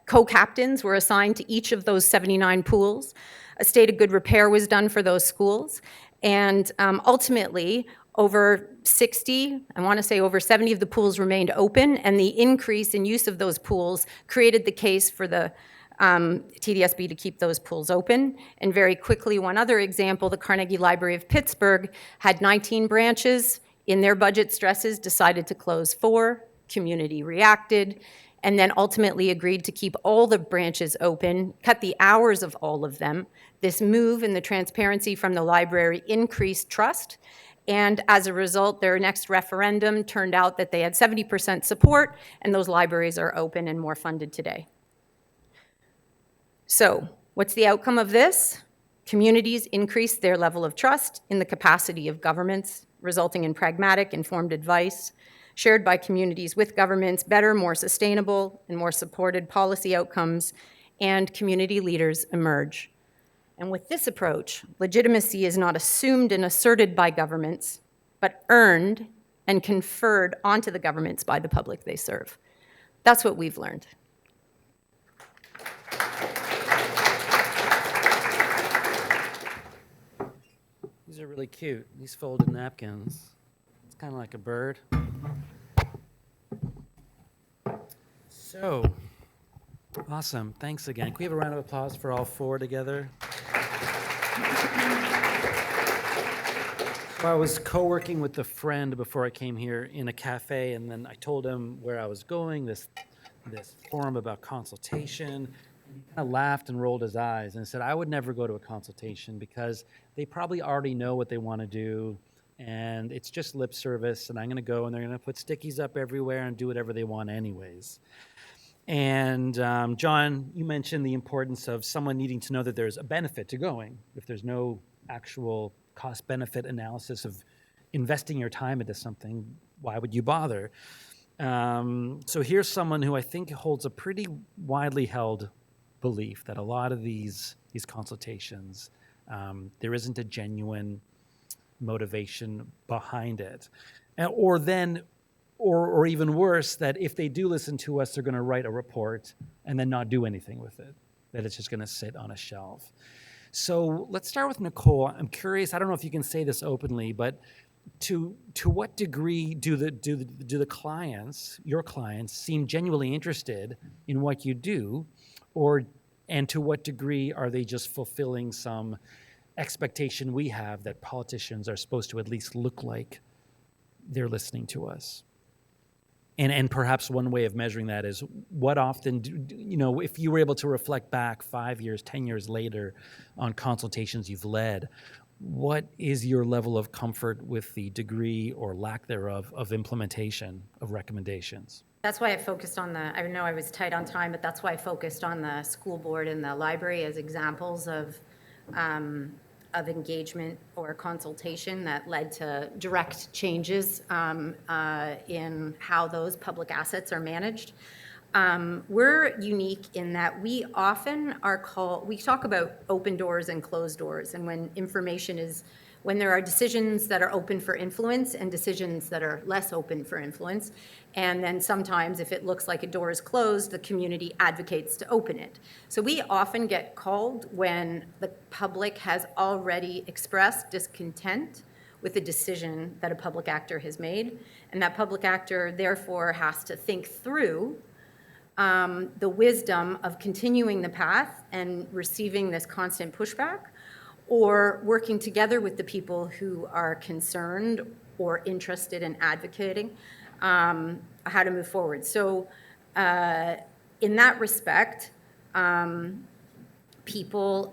co-captains were assigned to each of those 79 pools. A state of good repair was done for those schools. And ultimately, over 60, I want to say over 70 of the pools remained open, and the increase in use of those pools created the case for the TDSB to keep those pools open. And very quickly, one other example, the Carnegie Library of Pittsburgh had 19 branches. In their budget stresses, decided to close 4. Community reacted, and then ultimately agreed to keep all the branches open, cut the hours of all of them. This move and the transparency from the library increased trust, and as a result, their next referendum turned out that they had 70% support, and those libraries are open and more funded today. So, what's the outcome of this? Communities increased their level of trust in the capacity of governments, resulting in pragmatic, informed advice, shared by communities with governments, better, more sustainable, and more supported policy outcomes, and community leaders emerge. And with this approach, legitimacy is not assumed and asserted by governments, but earned and conferred onto the governments by the public they serve. That's what we've learned. These are really cute, these folded napkins. It's kind of like a bird. So, awesome. Thanks again. Can we have a round of applause for all 4 together? I was co-working with a friend before I came here in a cafe, and then I told him where I was going, this forum about consultation. He kind of laughed and rolled his eyes and said, I would never go to a consultation because they probably already know what they want to do, and it's just lip service, and I'm going to go, and they're going to put stickies up everywhere and do whatever they want anyways. And John, you mentioned the importance of someone needing to know that there's a benefit to going. If there's no actual cost-benefit analysis of investing your time into something, why would you bother? So here's someone who I think holds a pretty widely held belief that a lot of these consultations, there isn't a genuine motivation behind it. Or even worse, that if they do listen to us, they're going to write a report and then not do anything with it, that it's just going to sit on a shelf. So let's start with Nicole. I'm curious, I don't know if you can say this openly, but to what degree do the clients, your clients, seem genuinely interested in what you do, and to what degree are they just fulfilling some expectation we have that politicians are supposed to at least look like they're listening to us? And perhaps one way of measuring that is what often, if you were able to reflect back 5 years, 10 years later on consultations you've led, what is your level of comfort with the degree or lack thereof of implementation of recommendations? That's why I focused on I know I was tight on time, but that's why I focused on the school board and the library as examples of engagement or consultation that led to direct changes in how those public assets are managed. We're unique in that we often we talk about open doors and closed doors, and when there are decisions that are open for influence and decisions that are less open for influence. And then sometimes if it looks like a door is closed, the community advocates to open it. So we often get called when the public has already expressed discontent with a decision that a public actor has made. And that public actor therefore has to think through the wisdom of continuing the path and receiving this constant pushback, or working together with the people who are concerned or interested in advocating how to move forward. So in that respect, people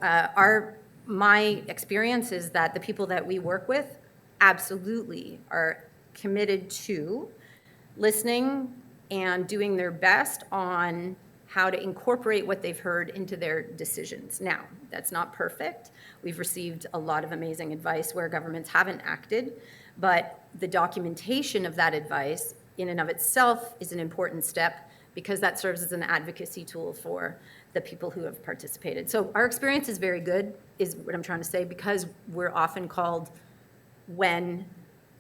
my experience is that the people that we work with absolutely are committed to listening and doing their best on how to incorporate what they've heard into their decisions. Now, that's not perfect. We've received a lot of amazing advice where governments haven't acted, but the documentation of that advice in and of itself is an important step because that serves as an advocacy tool for the people who have participated. So our experience is very good, is what I'm trying to say, because we're often called when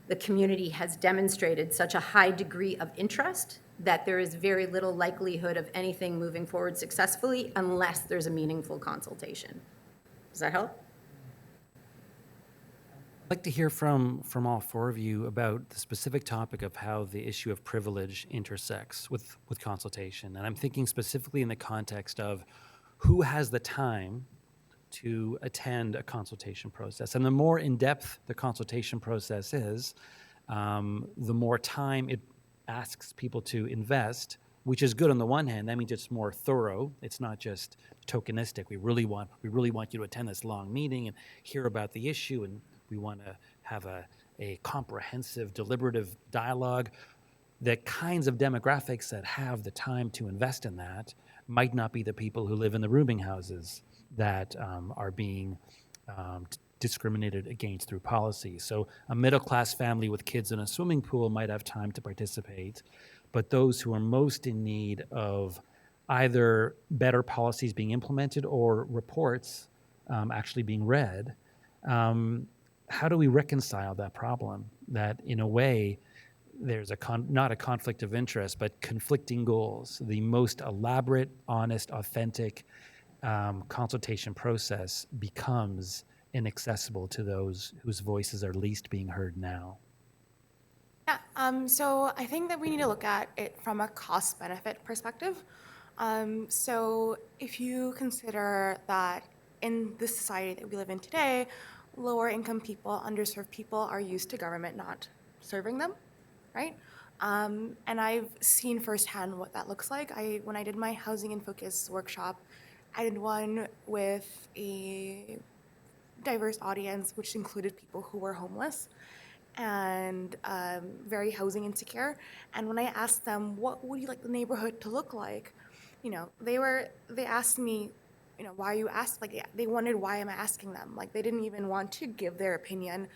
the community has demonstrated such a high degree of interest that there is very little likelihood of anything moving forward successfully unless there's a meaningful consultation. Does that help? I'd like to hear from all four of you about the specific topic of how the issue of privilege intersects with consultation. And I'm thinking specifically in the context of who has the time to attend a consultation process. And the more in-depth the consultation process is, the more time it asks people to invest, which is good on the one hand. That means it's more thorough. It's not just tokenistic. We really want you to attend this long meeting and hear about the issue, and we want to have a comprehensive, deliberative dialogue. The kinds of demographics that have the time to invest in that might not be the people who live in the rooming houses that are being discriminated against through policy. So a middle-class family with kids in a swimming pool might have time to participate, but those who are most in need of either better policies being implemented or reports actually being read, how do we reconcile that problem? That in a way, there's not a conflict of interest, but conflicting goals. The most elaborate, honest, authentic consultation process becomes inaccessible to those whose voices are least being heard now. Yeah, so I think that we need to look at it from a cost-benefit perspective. So if you consider that in the society that we live in today, lower income people, underserved people are used to government not serving them, right? And I've seen firsthand what that looks like. When I did my Housing in Focus workshop, I did one with a diverse audience, which included people who were homeless and very housing insecure. And when I asked them, what would you like the neighborhood to look like? You know, they asked me, you know, why are you asked? Like, they wondered why am I asking them? Like, they didn't even want to give their opinion.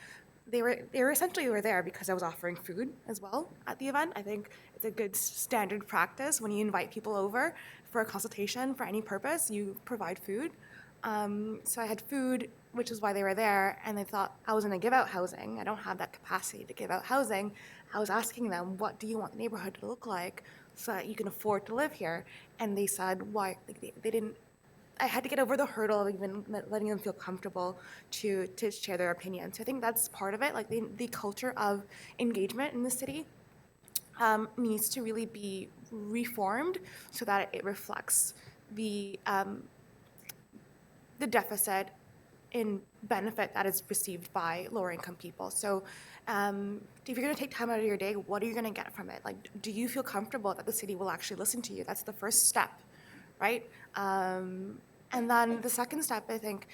They were essentially there because I was offering food as well at the event. I think it's a good standard practice when you invite people over for a consultation for any purpose, you provide food. So I had food, which is why they were there, and they thought I was going to give out housing. I don't have that capacity to give out housing. I was asking them, what do you want the neighborhood to look like so that you can afford to live here? And they said, why? Like they didn't. I had to get over the hurdle of even letting them feel comfortable to share their opinion. So I think that's part of it. Like the culture of engagement in the city needs to really be reformed so that it reflects the deficit in benefit that is received by lower income people. So if you're going to take time out of your day, what are you going to get from it? Like, do you feel comfortable that the city will actually listen to you? That's the first step, right? And then the second step, I think,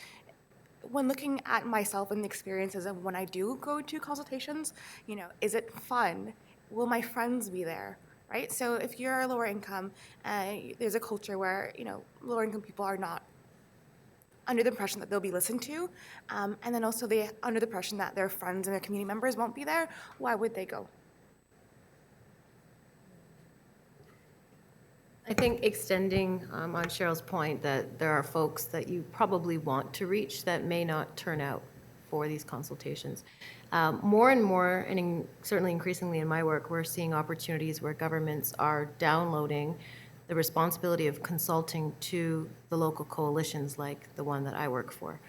when looking at myself and the experiences of when I do go to consultations, you know, is it fun? Will my friends be there? Right? So if you're lower income, there's a culture where, you know, lower income people are not under the impression that they'll be listened to, and then also they under the impression that their friends and their community members won't be there. Why would they go? I think extending on Cheryl's point that there are folks that you probably want to reach that may not turn out for these consultations. More and more, and certainly increasingly in my work, we're seeing opportunities where governments are downloading the responsibility of consulting to the local coalitions like the one that I work for.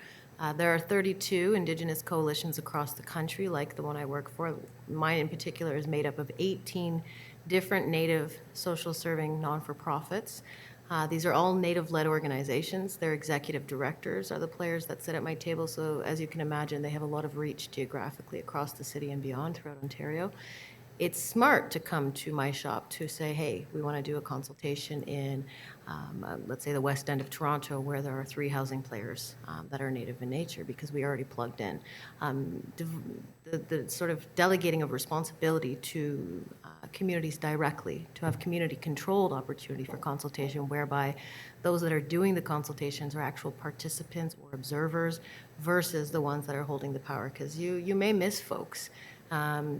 There are 32 Indigenous coalitions across the country like the one I work for. Mine in particular is made up of 18 different Native social serving non-for-profits. These are all Native-led organizations. Their executive directors are the players that sit at my table, so as you can imagine, they have a lot of reach geographically across the city and beyond throughout Ontario. it's smart to come to my shop to say, hey, we want to do a consultation in, let's say, the west end of Toronto, where there are 3 housing players that are native in nature, because we already plugged in. The sort of delegating of responsibility to communities directly, to have community-controlled opportunity for consultation, whereby those that are doing the consultations are actual participants or observers versus the ones that are holding the power, because you may miss folks.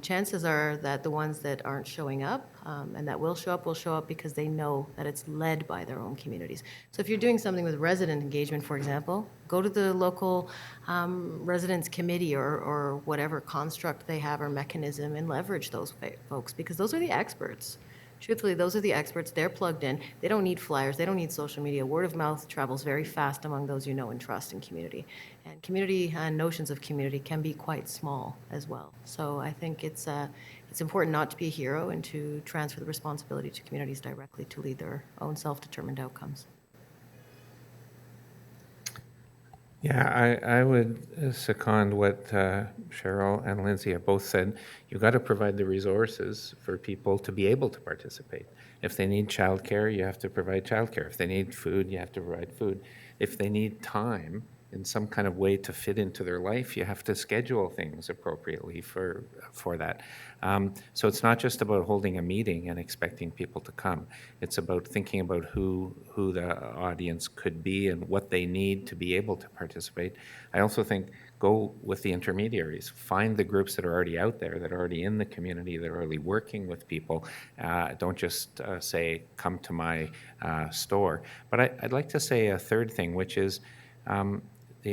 Chances are that the ones that aren't showing up and that will show up because they know that it's led by their own communities. So if you're doing something with resident engagement, for example, go to the local residents committee or whatever construct they have or mechanism and leverage those folks, because those are the experts. Truthfully, those are the experts. They're plugged in. They don't need flyers. They don't need social media. Word of mouth travels very fast among those you know and trust in community. And community notions of community can be quite small as well. So I think it's important not to be a hero and to transfer the responsibility to communities directly to lead their own self-determined outcomes. Yeah, I would second what Cheryll and Lindsay have both said. You've got to provide the resources for people to be able to participate. If they need childcare, you have to provide childcare. If they need food, you have to provide food. If they need time in some kind of way to fit into their life, you have to schedule things appropriately for that. So it's not just about holding a meeting and expecting people to come. It's about thinking about who the audience could be and what they need to be able to participate. I also think go with the intermediaries. Find the groups that are already out there, that are already in the community, that are already working with people. Don't just say, come to my store. But I'd like to say a third thing, which is the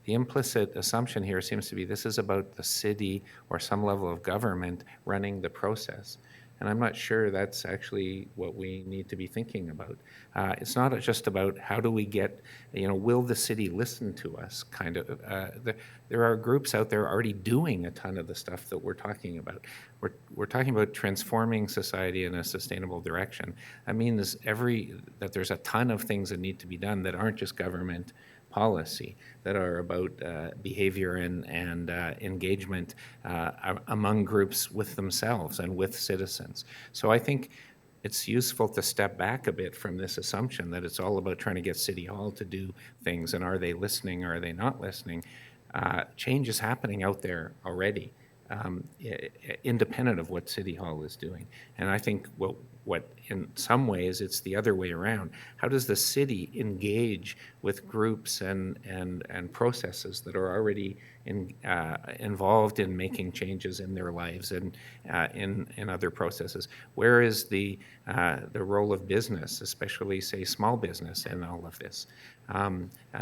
implicit assumption here seems to be this is about the city or some level of government running the process. And I'm not sure that's actually what we need to be thinking about. It's not just about how do we get, will the city listen to us, kind of. There are groups out there already doing a ton of the stuff that we're talking about. We're talking about transforming society in a sustainable direction. That means that there's a ton of things that need to be done that aren't just government policy, that are about behavior and engagement among groups with themselves and with citizens. So I think it's useful to step back a bit from this assumption that it's all about trying to get City Hall to do things and are they listening or are they not listening. Change is happening out there already, independent of what City Hall is doing. And I think what in some ways it's the other way around. How does the city engage with groups and processes that are already involved in making changes in their lives and in other processes? Where is the role of business, especially say small business, in all of this?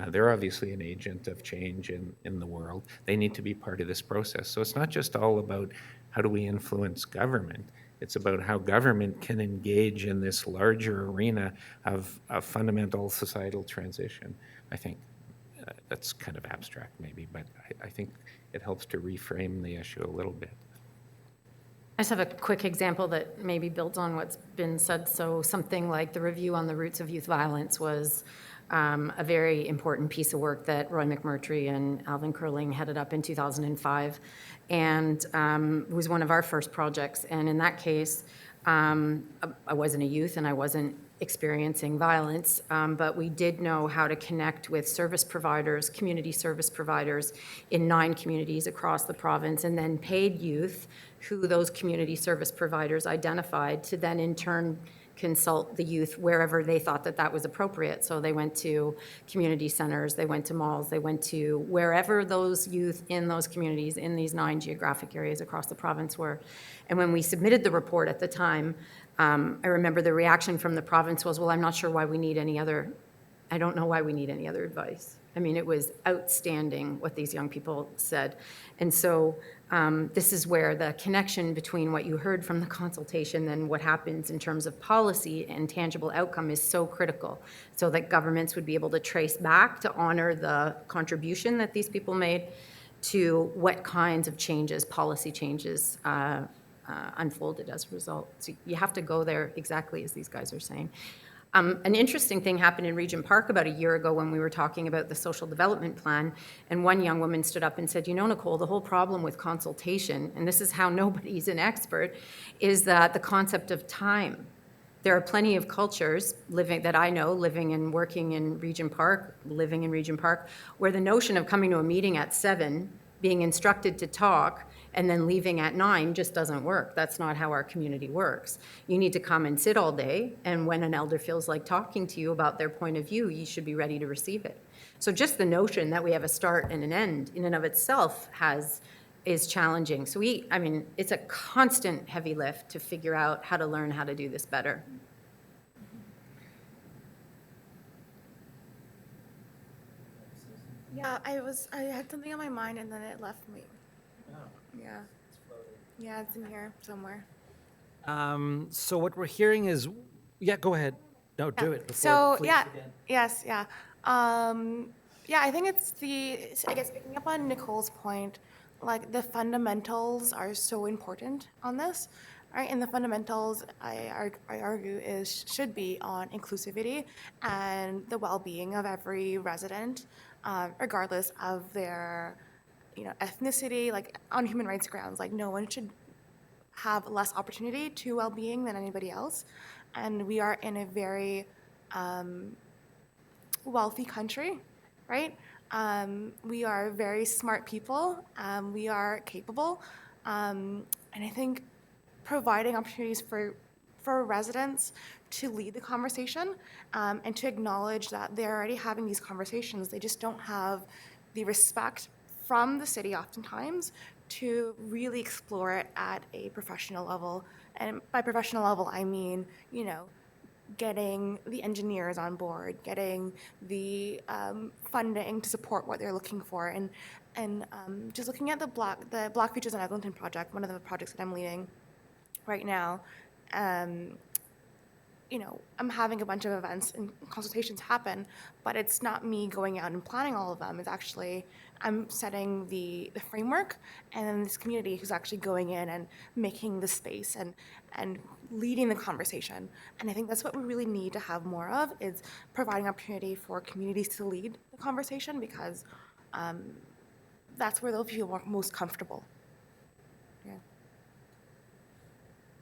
They're obviously an agent of change in the world. They need to be part of this process. So it's not just all about how do we influence government. It's about how government can engage in this larger arena of fundamental societal transition. I think that's kind of abstract maybe, but I think it helps to reframe the issue a little bit. I just have a quick example that maybe builds on what's been said. So something like the review on the roots of youth violence was a very important piece of work that Roy McMurtry and Alvin Curling headed up in 2005, and was one of our first projects. And in that case, I wasn't a youth and I wasn't experiencing violence, but we did know how to connect with service providers, community service providers in 9 communities across the province, and then paid youth who those community service providers identified to then in turn consult the youth wherever they thought that was appropriate. So they went to community centers, they went to malls, they went to wherever those youth in those communities in these 9 geographic areas across the province were. And when we submitted the report at the time, I remember the reaction from the province was, well, I'm not sure why we need any other, I don't know why we need any other advice. I mean, it was outstanding what these young people said. And so this is where the connection between what you heard from the consultation and what happens in terms of policy and tangible outcome is so critical, so that governments would be able to trace back to honor the contribution that these people made to what kinds of changes, policy changes, unfolded as a result. So you have to go there exactly as these guys are saying. An interesting thing happened in Regent Park about a year ago when we were talking about the social development plan, and one young woman stood up and said, Nicole, the whole problem with consultation, and this is how nobody's an expert, is that the concept of time. There are plenty of cultures that I know, living and working in Regent Park, where the notion of coming to a meeting at 7, being instructed to talk, and then leaving at 9 just doesn't work. That's not how our community works. You need to come and sit all day, and when an elder feels like talking to you about their point of view, you should be ready to receive it. So just the notion that we have a start and an end in and of itself is challenging. So it's a constant heavy lift to figure out how to learn how to do this better. Yeah, I had something on my mind and then it left me. Yeah. Yeah, it's in here somewhere. So what we're hearing is, yeah, go ahead. No, do it. So, please yeah, begin. yes, yeah. Yeah, I think I guess picking up on Nicole's point, like the fundamentals are so important on this, right? And the fundamentals, I argue, should be on inclusivity and the well-being of every resident, regardless of their, ethnicity, like on human rights grounds. Like no one should have less opportunity to well-being than anybody else. And we are in a very wealthy country, right? We are very smart people. We are capable. And I think providing opportunities for residents to lead the conversation and to acknowledge that they're already having these conversations. They just don't have the respect from the city oftentimes to really explore it at a professional level. And by professional level, I mean, getting the engineers on board, getting the funding to support what they're looking for, and just looking at the Black Futures in Eglinton project, one of the projects that I'm leading right now. I'm having a bunch of events and consultations happen, but it's not me going out and planning all of them. It's actually I'm setting the framework, and then this community who's actually going in and making the space and leading the conversation. And I think that's what we really need to have more of, is providing opportunity for communities to lead the conversation, because that's where they'll feel most comfortable. Yeah.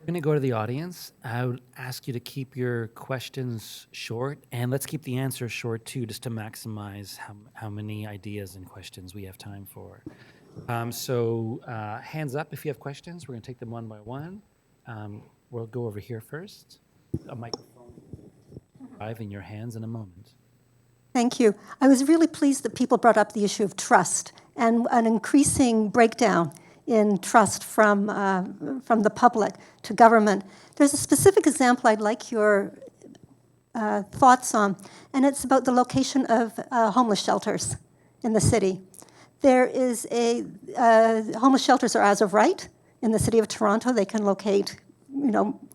We're going to go to the audience. I would ask you to keep your questions short, and let's keep the answers short too, just to maximize how many ideas and questions we have time for. So hands up if you have questions. We're going to take them one by one. We'll go over here first. A microphone will arrive in your hands in a moment. Thank you. I was really pleased that people brought up the issue of trust and an increasing breakdown in trust from the public to government. There's a specific example I'd like your thoughts on, and it's about the location of homeless shelters in the city. There is homeless shelters are as of right in the city of Toronto. They can locate,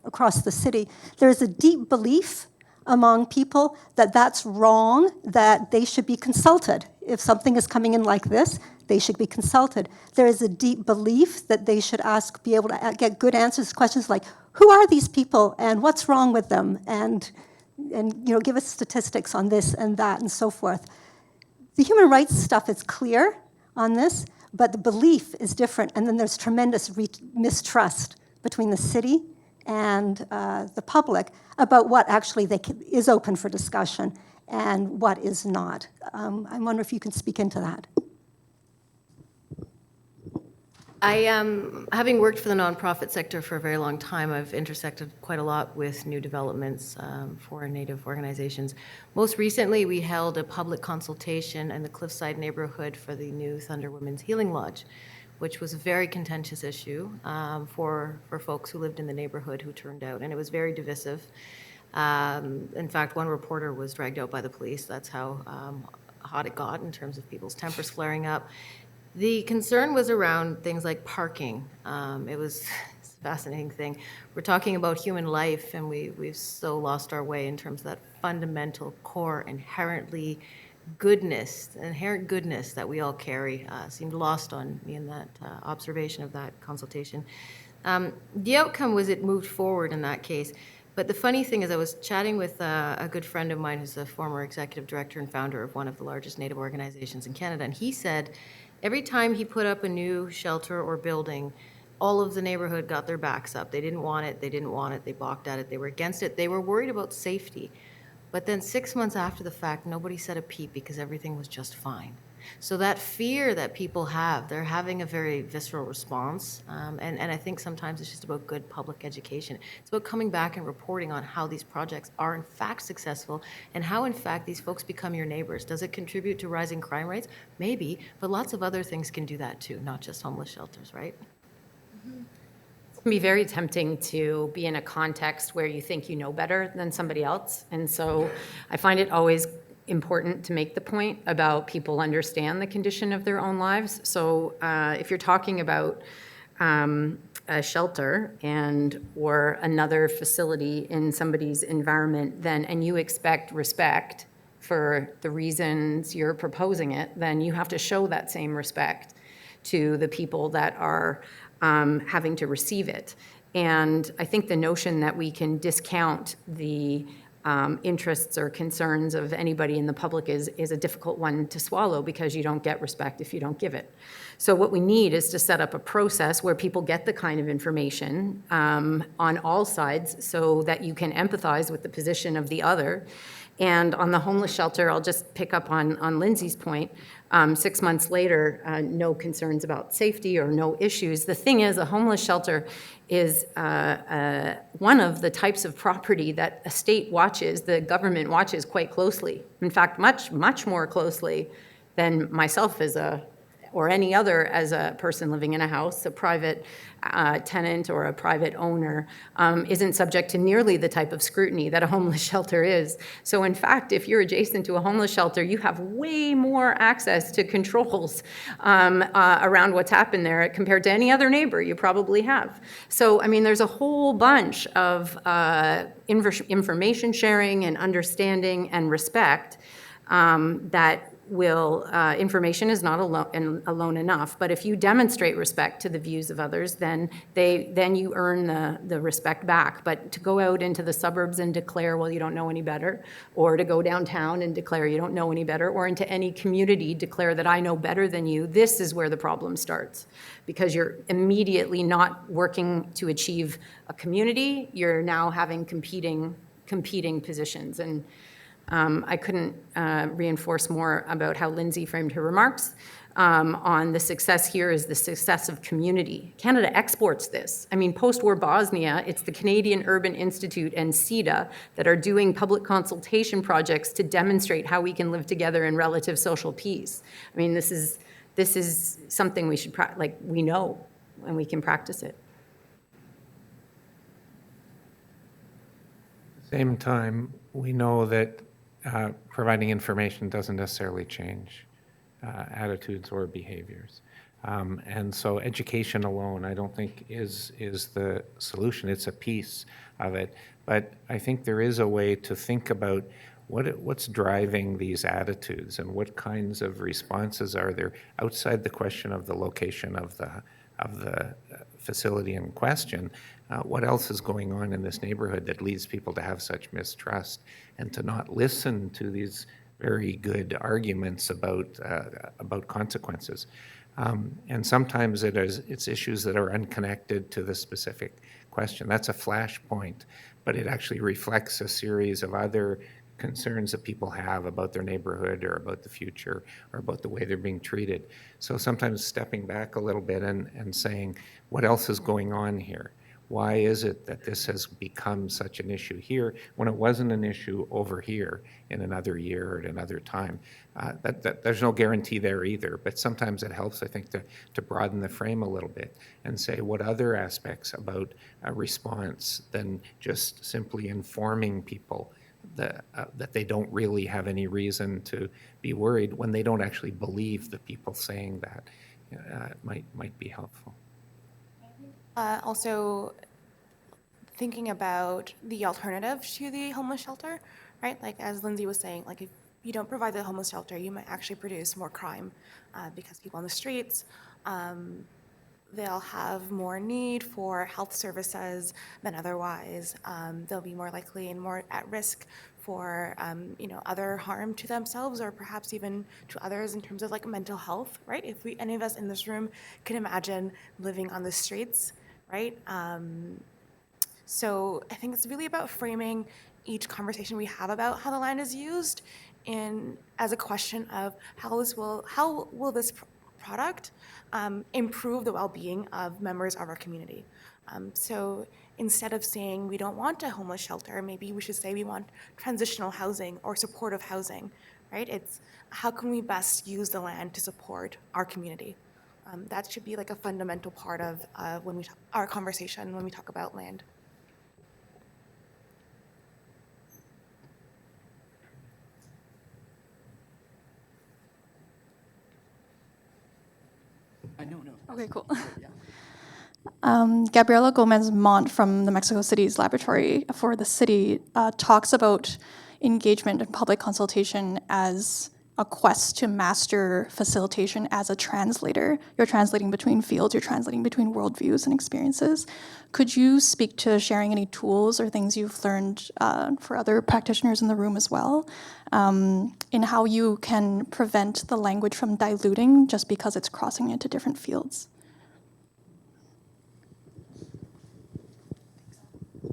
across the city. There is a deep belief among people that that's wrong, that they should be consulted. If something is coming in like this, they should be consulted. There is a deep belief that they should be able to get good answers to questions like, who are these people and what's wrong with them? And give us statistics on this and that and so forth. The human rights stuff is clear on this, but the belief is different. And then there's tremendous mistrust between the city and the public about what actually is open for discussion and what is not. I wonder if you can speak into that. Having worked for the nonprofit sector for a very long time, I've intersected quite a lot with new developments for Native organizations. Most recently, we held a public consultation in the Cliffside neighborhood for the new Thunder Women's Healing Lodge, which was a very contentious issue for folks who lived in the neighborhood who turned out, and it was very divisive. In fact, one reporter was dragged out by the police. That's how hot it got in terms of people's tempers flaring up. The concern was around things like parking. It was a fascinating thing. We're talking about human life, and we've so lost our way in terms of that fundamental core inherent goodness that we all carry seemed lost on me in that observation of that consultation. The outcome was it moved forward in that case, But the funny thing is I was chatting with a good friend of mine who's a former executive director and founder of one of the largest Native organizations in Canada, and he said every time he put up a new shelter or building, all of the neighborhood got their backs up. They didn't want it, they balked at it, they were against it, they were worried about safety. But then 6 months after the fact, nobody said a peep because everything was just fine. So that fear that people have, they're having a very visceral response. And I think sometimes it's just about good public education. It's about coming back and reporting on how these projects are in fact successful and how in fact these folks become your neighbors. Does it contribute to rising crime rates? Maybe, but lots of other things can do that too, not just homeless shelters, right? It can be very tempting to be in a context where you think you know better than somebody else. And so I find it always important to make the point about people understand the condition of their own lives. So if you're talking about a shelter or another facility in somebody's environment, and you expect respect for the reasons you're proposing it, then you have to show that same respect to the people that are having to receive it. And I think the notion that we can discount the interests or concerns of anybody in the public is a difficult one to swallow, because you don't get respect if you don't give it. So what we need is to set up a process where people get the kind of information on all sides so that you can empathize with the position of the other. And on the homeless shelter, I'll just pick up on Lindsay's point. 6 months later, no concerns about safety or no issues. The thing is, a homeless shelter is one of the types of property that a state watches, the government watches quite closely. In fact, much, much more closely than myself or any other as a person living in a house. A private tenant or a private owner isn't subject to nearly the type of scrutiny that a homeless shelter is. So in fact, if you're adjacent to a homeless shelter, you have way more access to controls around what's happened there compared to any other neighbor you probably have. So, I mean, there's a whole bunch of information sharing and understanding and respect that information is not alone enough, but if you demonstrate respect to the views of others, then you earn the respect back. But to go out into the suburbs and declare, well, you don't know any better, or to go downtown and declare you don't know any better, or into any community declare that I know better than you, this is where the problem starts, because you're immediately not working to achieve a community. You're now having competing positions. And I couldn't reinforce more about how Lindsay framed her remarks on the success here is the success of community. Canada exports this. I mean, post-war Bosnia, it's the Canadian Urban Institute and CEDA that are doing public consultation projects to demonstrate how we can live together in relative social peace. I mean, this is something we should, we know, and we can practice it. At the same time, we know that providing information doesn't necessarily change attitudes or behaviors. And so education alone, I don't think is the solution. It's a piece of it. But I think there is a way to think about what's driving these attitudes and what kinds of responses are there outside the question of the location of the facility in question. What else is going on in this neighborhood that leads people to have such mistrust and to not listen to these very good arguments about consequences? And sometimes it's issues that are unconnected to the specific question. That's a flashpoint, but it actually reflects a series of other concerns that people have about their neighborhood or about the future or about the way they're being treated. So sometimes stepping back a little bit and saying, what else is going on here? Why is it that this has become such an issue here when it wasn't an issue over here in another year or at another time? There's no guarantee there either, but sometimes it helps, I think, to broaden the frame a little bit and say what other aspects about a response than just simply informing people that they don't really have any reason to be worried when they don't actually believe the people saying that might be helpful. Also, thinking about the alternative to the homeless shelter, right? Like as Lindsay was saying, like if you don't provide the homeless shelter, you might actually produce more crime because people on the streets they'll have more need for health services than otherwise. They'll be more likely and more at risk for other harm to themselves or perhaps even to others in terms of like mental health, right? If any of us in this room can imagine living on the streets, right? So I think it's really about framing each conversation we have about how the land is used as a question of how will this product improve the well-being of members of our community. So instead of saying we don't want a homeless shelter, maybe we should say we want transitional housing or supportive housing, right? It's how can we best use the land to support our community? That should be like a fundamental part of our conversation when we talk about land. Okay, cool. Gabriela Gomez Mont from the Mexico City's Laboratory for the City talks about engagement and public consultation as a quest to master facilitation as a translator. You're translating between fields, you're translating between worldviews and experiences. Could you speak to sharing any tools or things you've learned for other practitioners in the room as well, in how you can prevent the language from diluting just because it's crossing into different fields?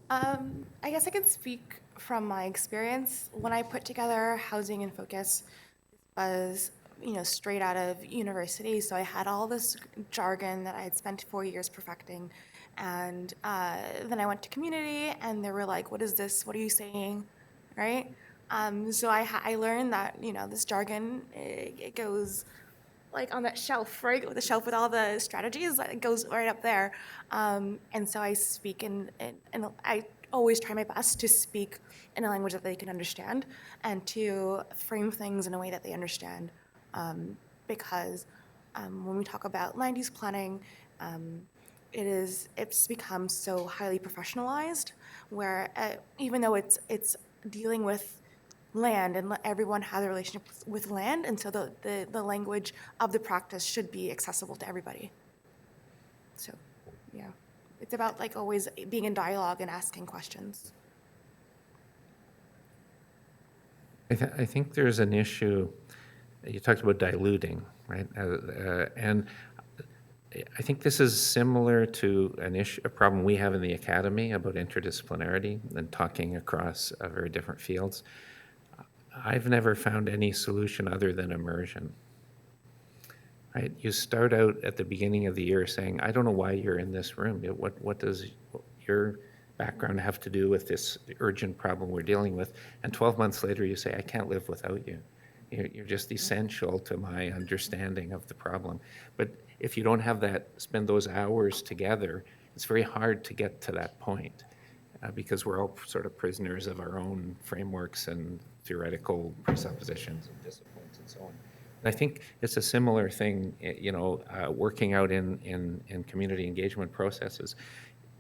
I guess I can speak from my experience. When I put together Housing in Focus, was straight out of university, so I had all this jargon that I had spent 4 years perfecting, and then I went to community, and they were like, "What is this? What are you saying?" Right? So I learned that this jargon it goes like on that shelf, right? The shelf with all the strategies, it goes right up there. And so I speak and I always try my best to speak in a language that they can understand and to frame things in a way that they understand. Because when we talk about land use planning, it's become so highly professionalized where even though it's dealing with land and everyone has a relationship with land, and so the language of the practice should be accessible to everybody. So yeah, it's about like always being in dialogue and asking questions. I think there's an issue. You talked about diluting, right? And I think this is similar to a problem we have in the academy about interdisciplinarity and talking across very different fields. I've never found any solution other than immersion. Right? You start out at the beginning of the year saying, I don't know why you're in this room. What does your background have to do with this urgent problem we're dealing with? And 12 months later, you say, I can't live without you. You're just essential to my understanding of the problem. But if you don't have spend those hours together, it's very hard to get to that point because we're all sort of prisoners of our own frameworks and theoretical presuppositions and disciplines and so on. And I think it's a similar thing, working out in community engagement processes.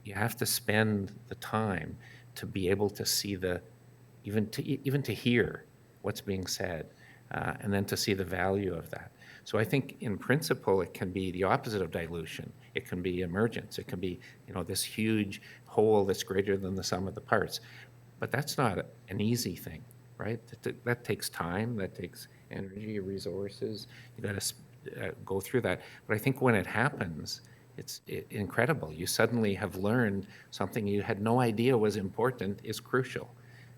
You have to spend the time to be able to see even to hear what's being said, and then to see the value of that. So I think in principle, it can be the opposite of dilution. It can be emergence. It can be, this huge whole that's greater than the sum of the parts. But that's not an easy thing, right? That takes time. That takes energy, resources. You got to go through that. But I think when it happens, it's incredible. You suddenly have learned something you had no idea was important is crucial.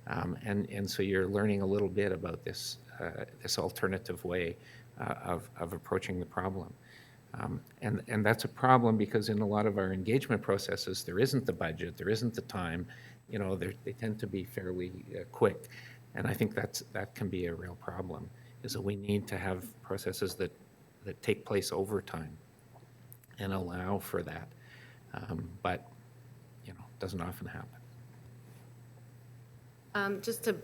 And so you're learning a little bit about this alternative way of approaching the problem. And that's a problem because in a lot of our engagement processes, there isn't the budget, there isn't the time. They tend to be fairly quick. And I think that can be a real problem, is that we need to have processes that take place over time and allow for that. But, it doesn't often happen. Just to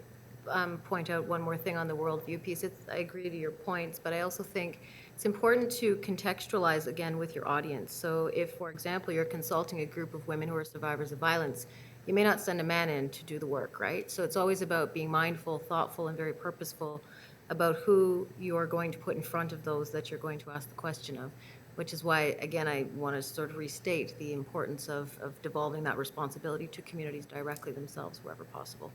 point out one more thing on the worldview piece, I agree to your points, but I also think it's important to contextualize again with your audience. So if, for example, you're consulting a group of women who are survivors of violence, you may not send a man in to do the work, right? So it's always about being mindful, thoughtful, and very purposeful about who you are going to put in front of those that you're going to ask the question of. which is why, again, I want to sort of restate the importance of devolving that responsibility to communities directly themselves wherever possible.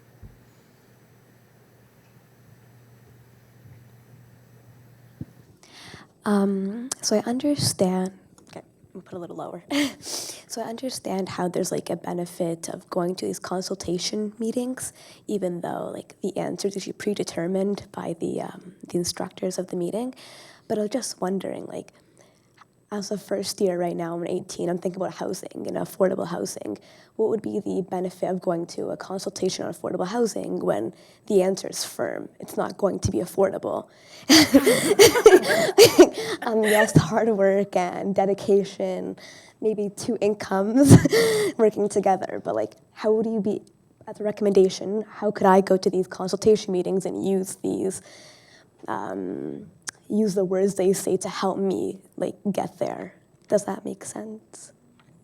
So I understand, okay, I'll put a little lower. So I understand how there's like a benefit of going to these consultation meetings, even though like the answers usually predetermined by the instructors of the meeting. But I was just wondering, like, as a first year right now, I'm 18, I'm thinking about housing and affordable housing. What would be the benefit of going to a consultation on affordable housing when the answer is firm? It's not going to be affordable. Yes, hard work and dedication, maybe two incomes working together, but like, how would you be, as a recommendation, how could I go to these consultation meetings and use these use the words they say to help me like get there? Does that make sense?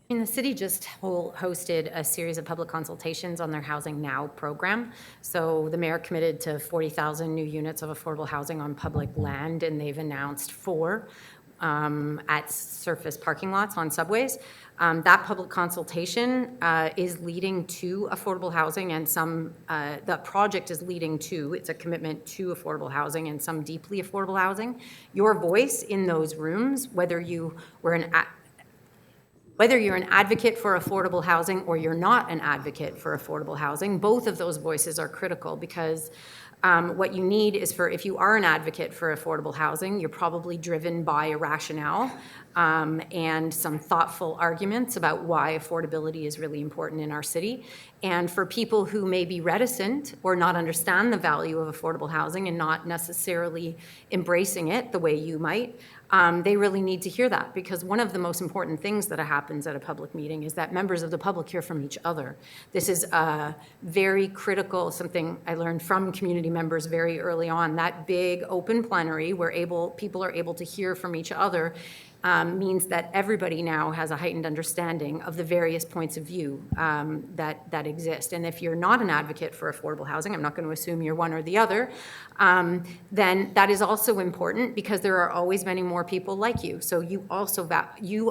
I mean, the city just hosted a series of public consultations on their Housing Now program. So the mayor committed to 40,000 new units of affordable housing on public land, and they've announced 4 at surface parking lots on subways. That public consultation is leading to affordable housing, and the project is leading to, it's a commitment to affordable housing and some deeply affordable housing. Your voice in those rooms, whether you're an advocate for affordable housing or you're not an advocate for affordable housing, both of those voices are critical, because what you need is if you are an advocate for affordable housing, you're probably driven by a rationale and some thoughtful arguments about why affordability is really important in our city. And for people who may be reticent or not understand the value of affordable housing and not necessarily embracing it the way you might, they really need to hear that, because one of the most important things that happens at a public meeting is that members of the public hear from each other. This is very critical, something I learned from community members very early on. That big open plenary where people are able to hear from each other means that everybody now has a heightened understanding of the various points of view that exist. And if you're not an advocate for affordable housing, I'm not going to assume you're one or the other, then that is also important, because there are always many more people like you. So you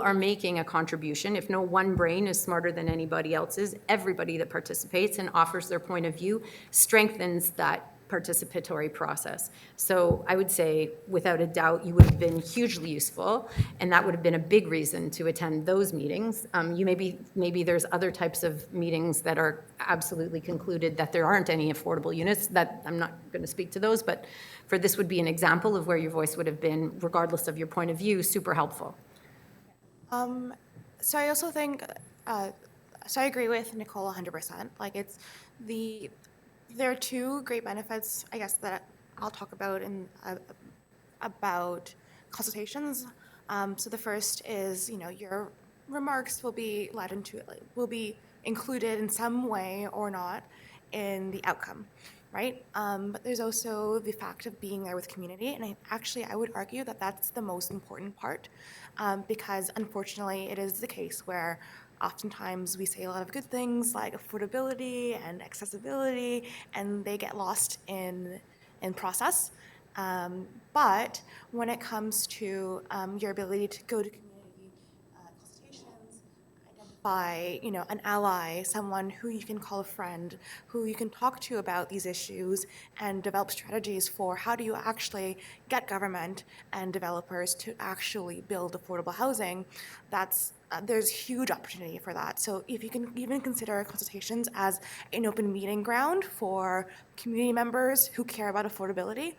are making a contribution. If no one brain is smarter than anybody else's, everybody that participates and offers their point of view strengthens that participatory process. So I would say, without a doubt, you would have been hugely useful, and that would have been a big reason to attend those meetings. Maybe there's other types of meetings that are absolutely concluded that there aren't any affordable units. That I'm not going to speak to those, but for this would be an example of where your voice would have been, regardless of your point of view, super helpful. So I also think, so I agree with Nicole 100%. Like there are 2 great benefits, I guess, that I'll talk about about consultations. So the first is, your remarks will be will be included in some way or not in the outcome, right? But there's also the fact of being there with community, and I would argue that that's the most important part, because unfortunately it is the case where oftentimes we say a lot of good things like affordability and accessibility, and they get lost in process. But when it comes to your ability to go to community consultations, identify, an ally, someone who you can call a friend, who you can talk to about these issues, and develop strategies for how do you actually get government and developers to actually build affordable housing, there's huge opportunity for that. So if you can even consider consultations as an open meeting ground for community members who care about affordability,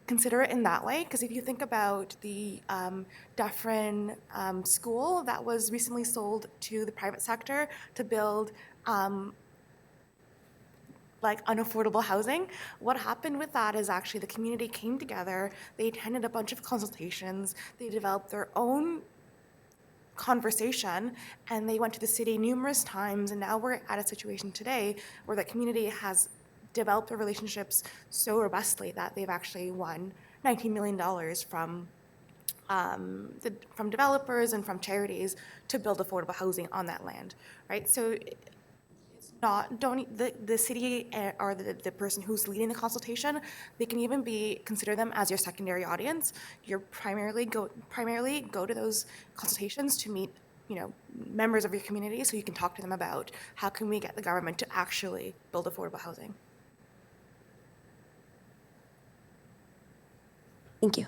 consider it in that way. Because if you think about the Dufferin school that was recently sold to the private sector to build unaffordable housing, what happened with that is actually the community came together, they attended a bunch of consultations, they developed their own conversation, and they went to the city numerous times, and now we're at a situation today where the community has developed their relationships so robustly that they've actually won $19 million from developers and from charities to build affordable housing on that land, right? So it's the city or the person who's leading the consultation, they can even consider them as your secondary audience. You're primarily go to those consultations to meet, members of your community, so you can talk to them about how can we get the government to actually build affordable housing. Thank you.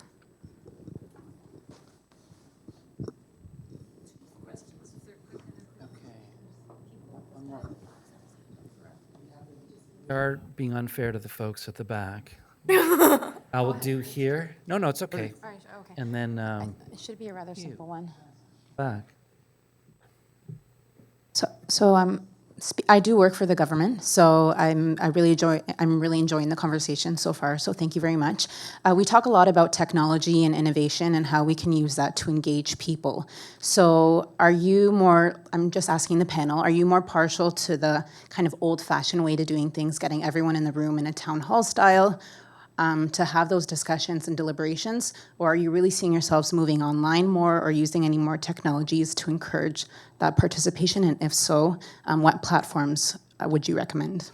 We are being unfair to the folks at the back. I will do here. No, it's okay. All right, okay. And then It should be a rather simple one. back. So I do work for the government, so I'm really enjoying the conversation so far. So thank you very much. We talk a lot about technology and innovation and how we can use that to engage people. So are you more? I'm just asking the panel. Are you more partial to the kind of old-fashioned way to doing things, getting everyone in the room in a town hall style? To have those discussions and deliberations, or are you really seeing yourselves moving online more or using any more technologies to encourage that participation? And if so, what platforms would you recommend?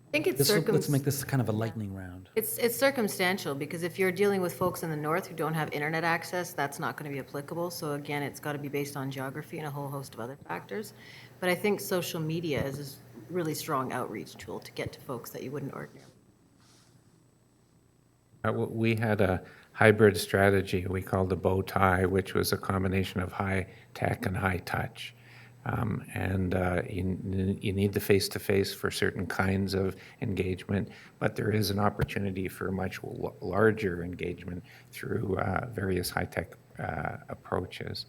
I think it's Let's make this kind of a lightning round. It's circumstantial, because if you're dealing with folks in the north who don't have internet access, that's not going to be applicable. So again, it's got to be based on geography and a whole host of other factors. But I think social media is a really strong outreach tool to get to folks that you wouldn't ordinarily. We had a hybrid strategy we called the bow tie, which was a combination of high tech and high touch. You need the face-to-face for certain kinds of engagement, but there is an opportunity for much larger engagement through various high-tech approaches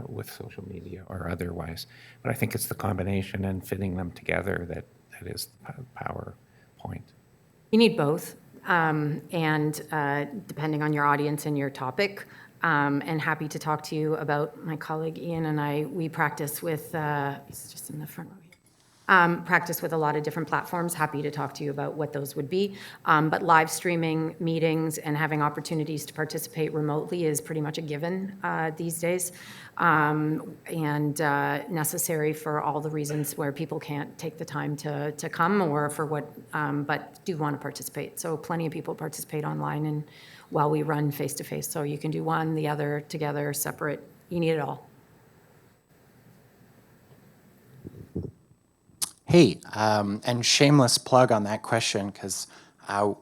with social media or otherwise. But I think it's the combination and fitting them together that is the power point. You need both. Depending on your audience and your topic, and happy to talk to you about my colleague Ian and I. We practice with, he's just in the front row here. Practice with a lot of different platforms. Happy to talk to you about what those would be. But live streaming meetings and having opportunities to participate remotely is pretty much a given these days, and necessary for all the reasons where people can't take the time to come, or for what, but do want to participate. So plenty of people participate online and while we run face-to-face. So you can do one, the other, together, separate. You need it all. Hey, and shameless plug on that question, because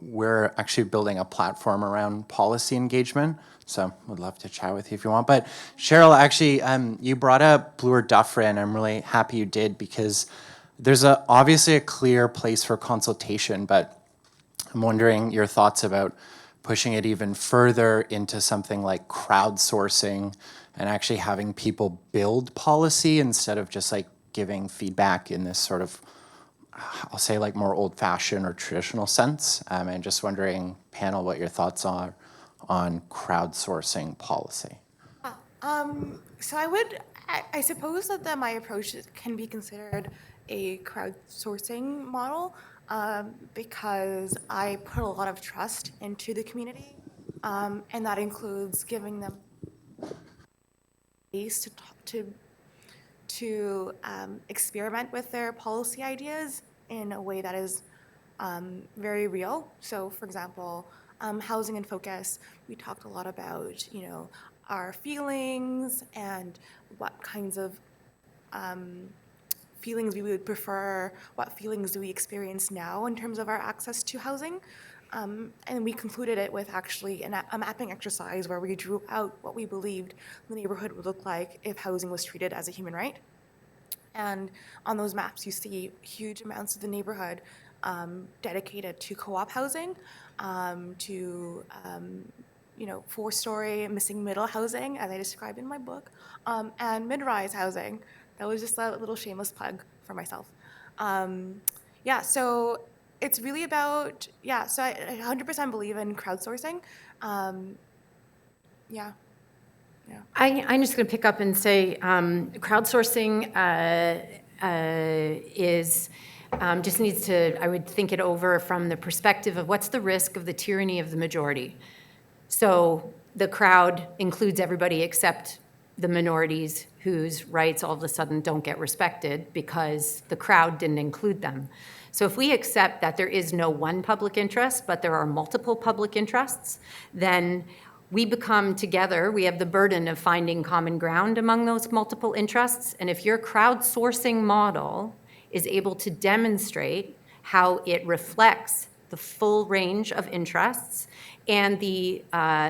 we're actually building a platform around policy engagement, so would love to chat with you if you want. But Cheryll, actually, you brought up Bloor Dufferin. I'm really happy you did, because there's obviously a clear place for consultation, but I'm wondering your thoughts about pushing it even further into something like crowdsourcing and actually having people build policy instead of just like giving feedback in this sort of, I'll say, like more old-fashioned or traditional sense. And just wondering, panel, what your thoughts are on crowdsourcing policy. So I suppose that my approach can be considered a crowdsourcing model, because I put a lot of trust into the community, and that includes giving them space to talk to experiment with their policy ideas in a way that is very real. So, for example, Housing in Focus, we talked a lot about, our feelings and what kinds of feelings we would prefer, what feelings do we experience now in terms of our access to housing. And we concluded it with actually a mapping exercise where we drew out what we believed the neighborhood would look like if housing was treated as a human right. And on those maps, you see huge amounts of the neighborhood dedicated to co-op housing, to 4-story missing middle housing, as I described in my book, and mid-rise housing. That was just a little shameless plug for myself. So it's really about, so I 100% believe in crowdsourcing. I'm just going to pick up and say crowdsourcing is just needs to, I would think it over from the perspective of what's the risk of the tyranny of the majority. So the crowd includes everybody except the minorities whose rights all of a sudden don't get respected because the crowd didn't include them. So if we accept that there is no one public interest, but there are multiple public interests, then we become together, we have the burden of finding common ground among those multiple interests. And if your crowdsourcing model is able to demonstrate how it reflects the full range of interests and the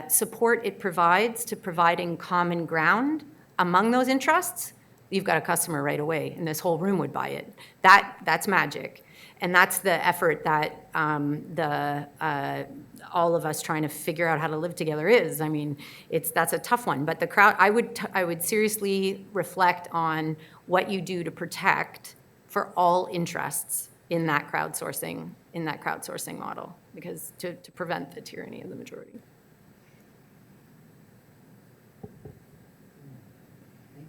support it provides to providing common ground among those interests, you've got a customer right away, and this whole room would buy it. That's magic. And that's the effort that all of us trying to figure out how to live together is. I mean, that's a tough one. But the crowd, I would seriously reflect on what you do to protect for all interests in that crowdsourcing model, because to prevent the tyranny of the majority.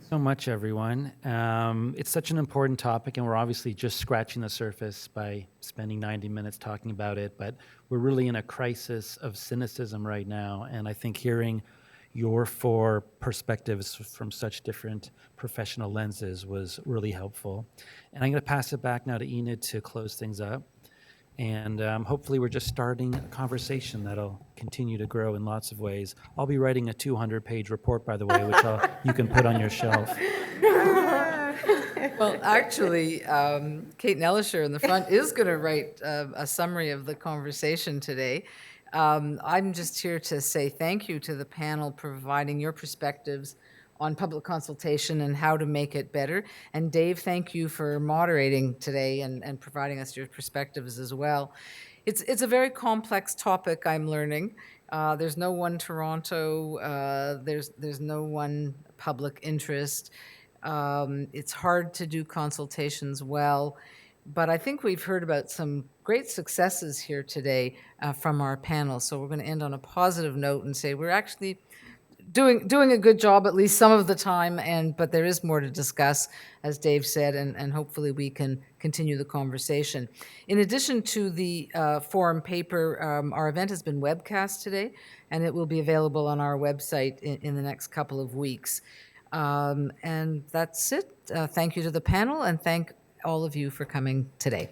So much, everyone. It's such an important topic, and we're obviously just scratching the surface by spending 90 minutes talking about it, but we're really in a crisis of cynicism right now, and I think hearing your 4 perspectives from such different professional lenses was really helpful. And I'm going to pass it back now to Enid to close things up. And hopefully we're just starting a conversation that'll continue to grow in lots of ways. I'll be writing a 200-page report, by the way, which you can put on your shelf. Well, actually, Kate Nellisher in the front is going to write a summary of the conversation today. I'm just here to say thank you to the panel providing your perspectives on public consultation and how to make it better. And Dave, thank you for moderating today and providing us your perspectives as well. It's a very complex topic, I'm learning. There's no one Toronto, there's no one public interest. It's hard to do consultations well, but I think we've heard about some great successes here today from our panel. So we're going to end on a positive note and say we're actually doing a good job at least some of the time, but there is more to discuss, as Dave said, and hopefully we can continue the conversation. In addition to the forum paper, our event has been webcast today, and it will be available on our website in the next couple of weeks. And that's it. Thank you to the panel, and thank all of you for coming today.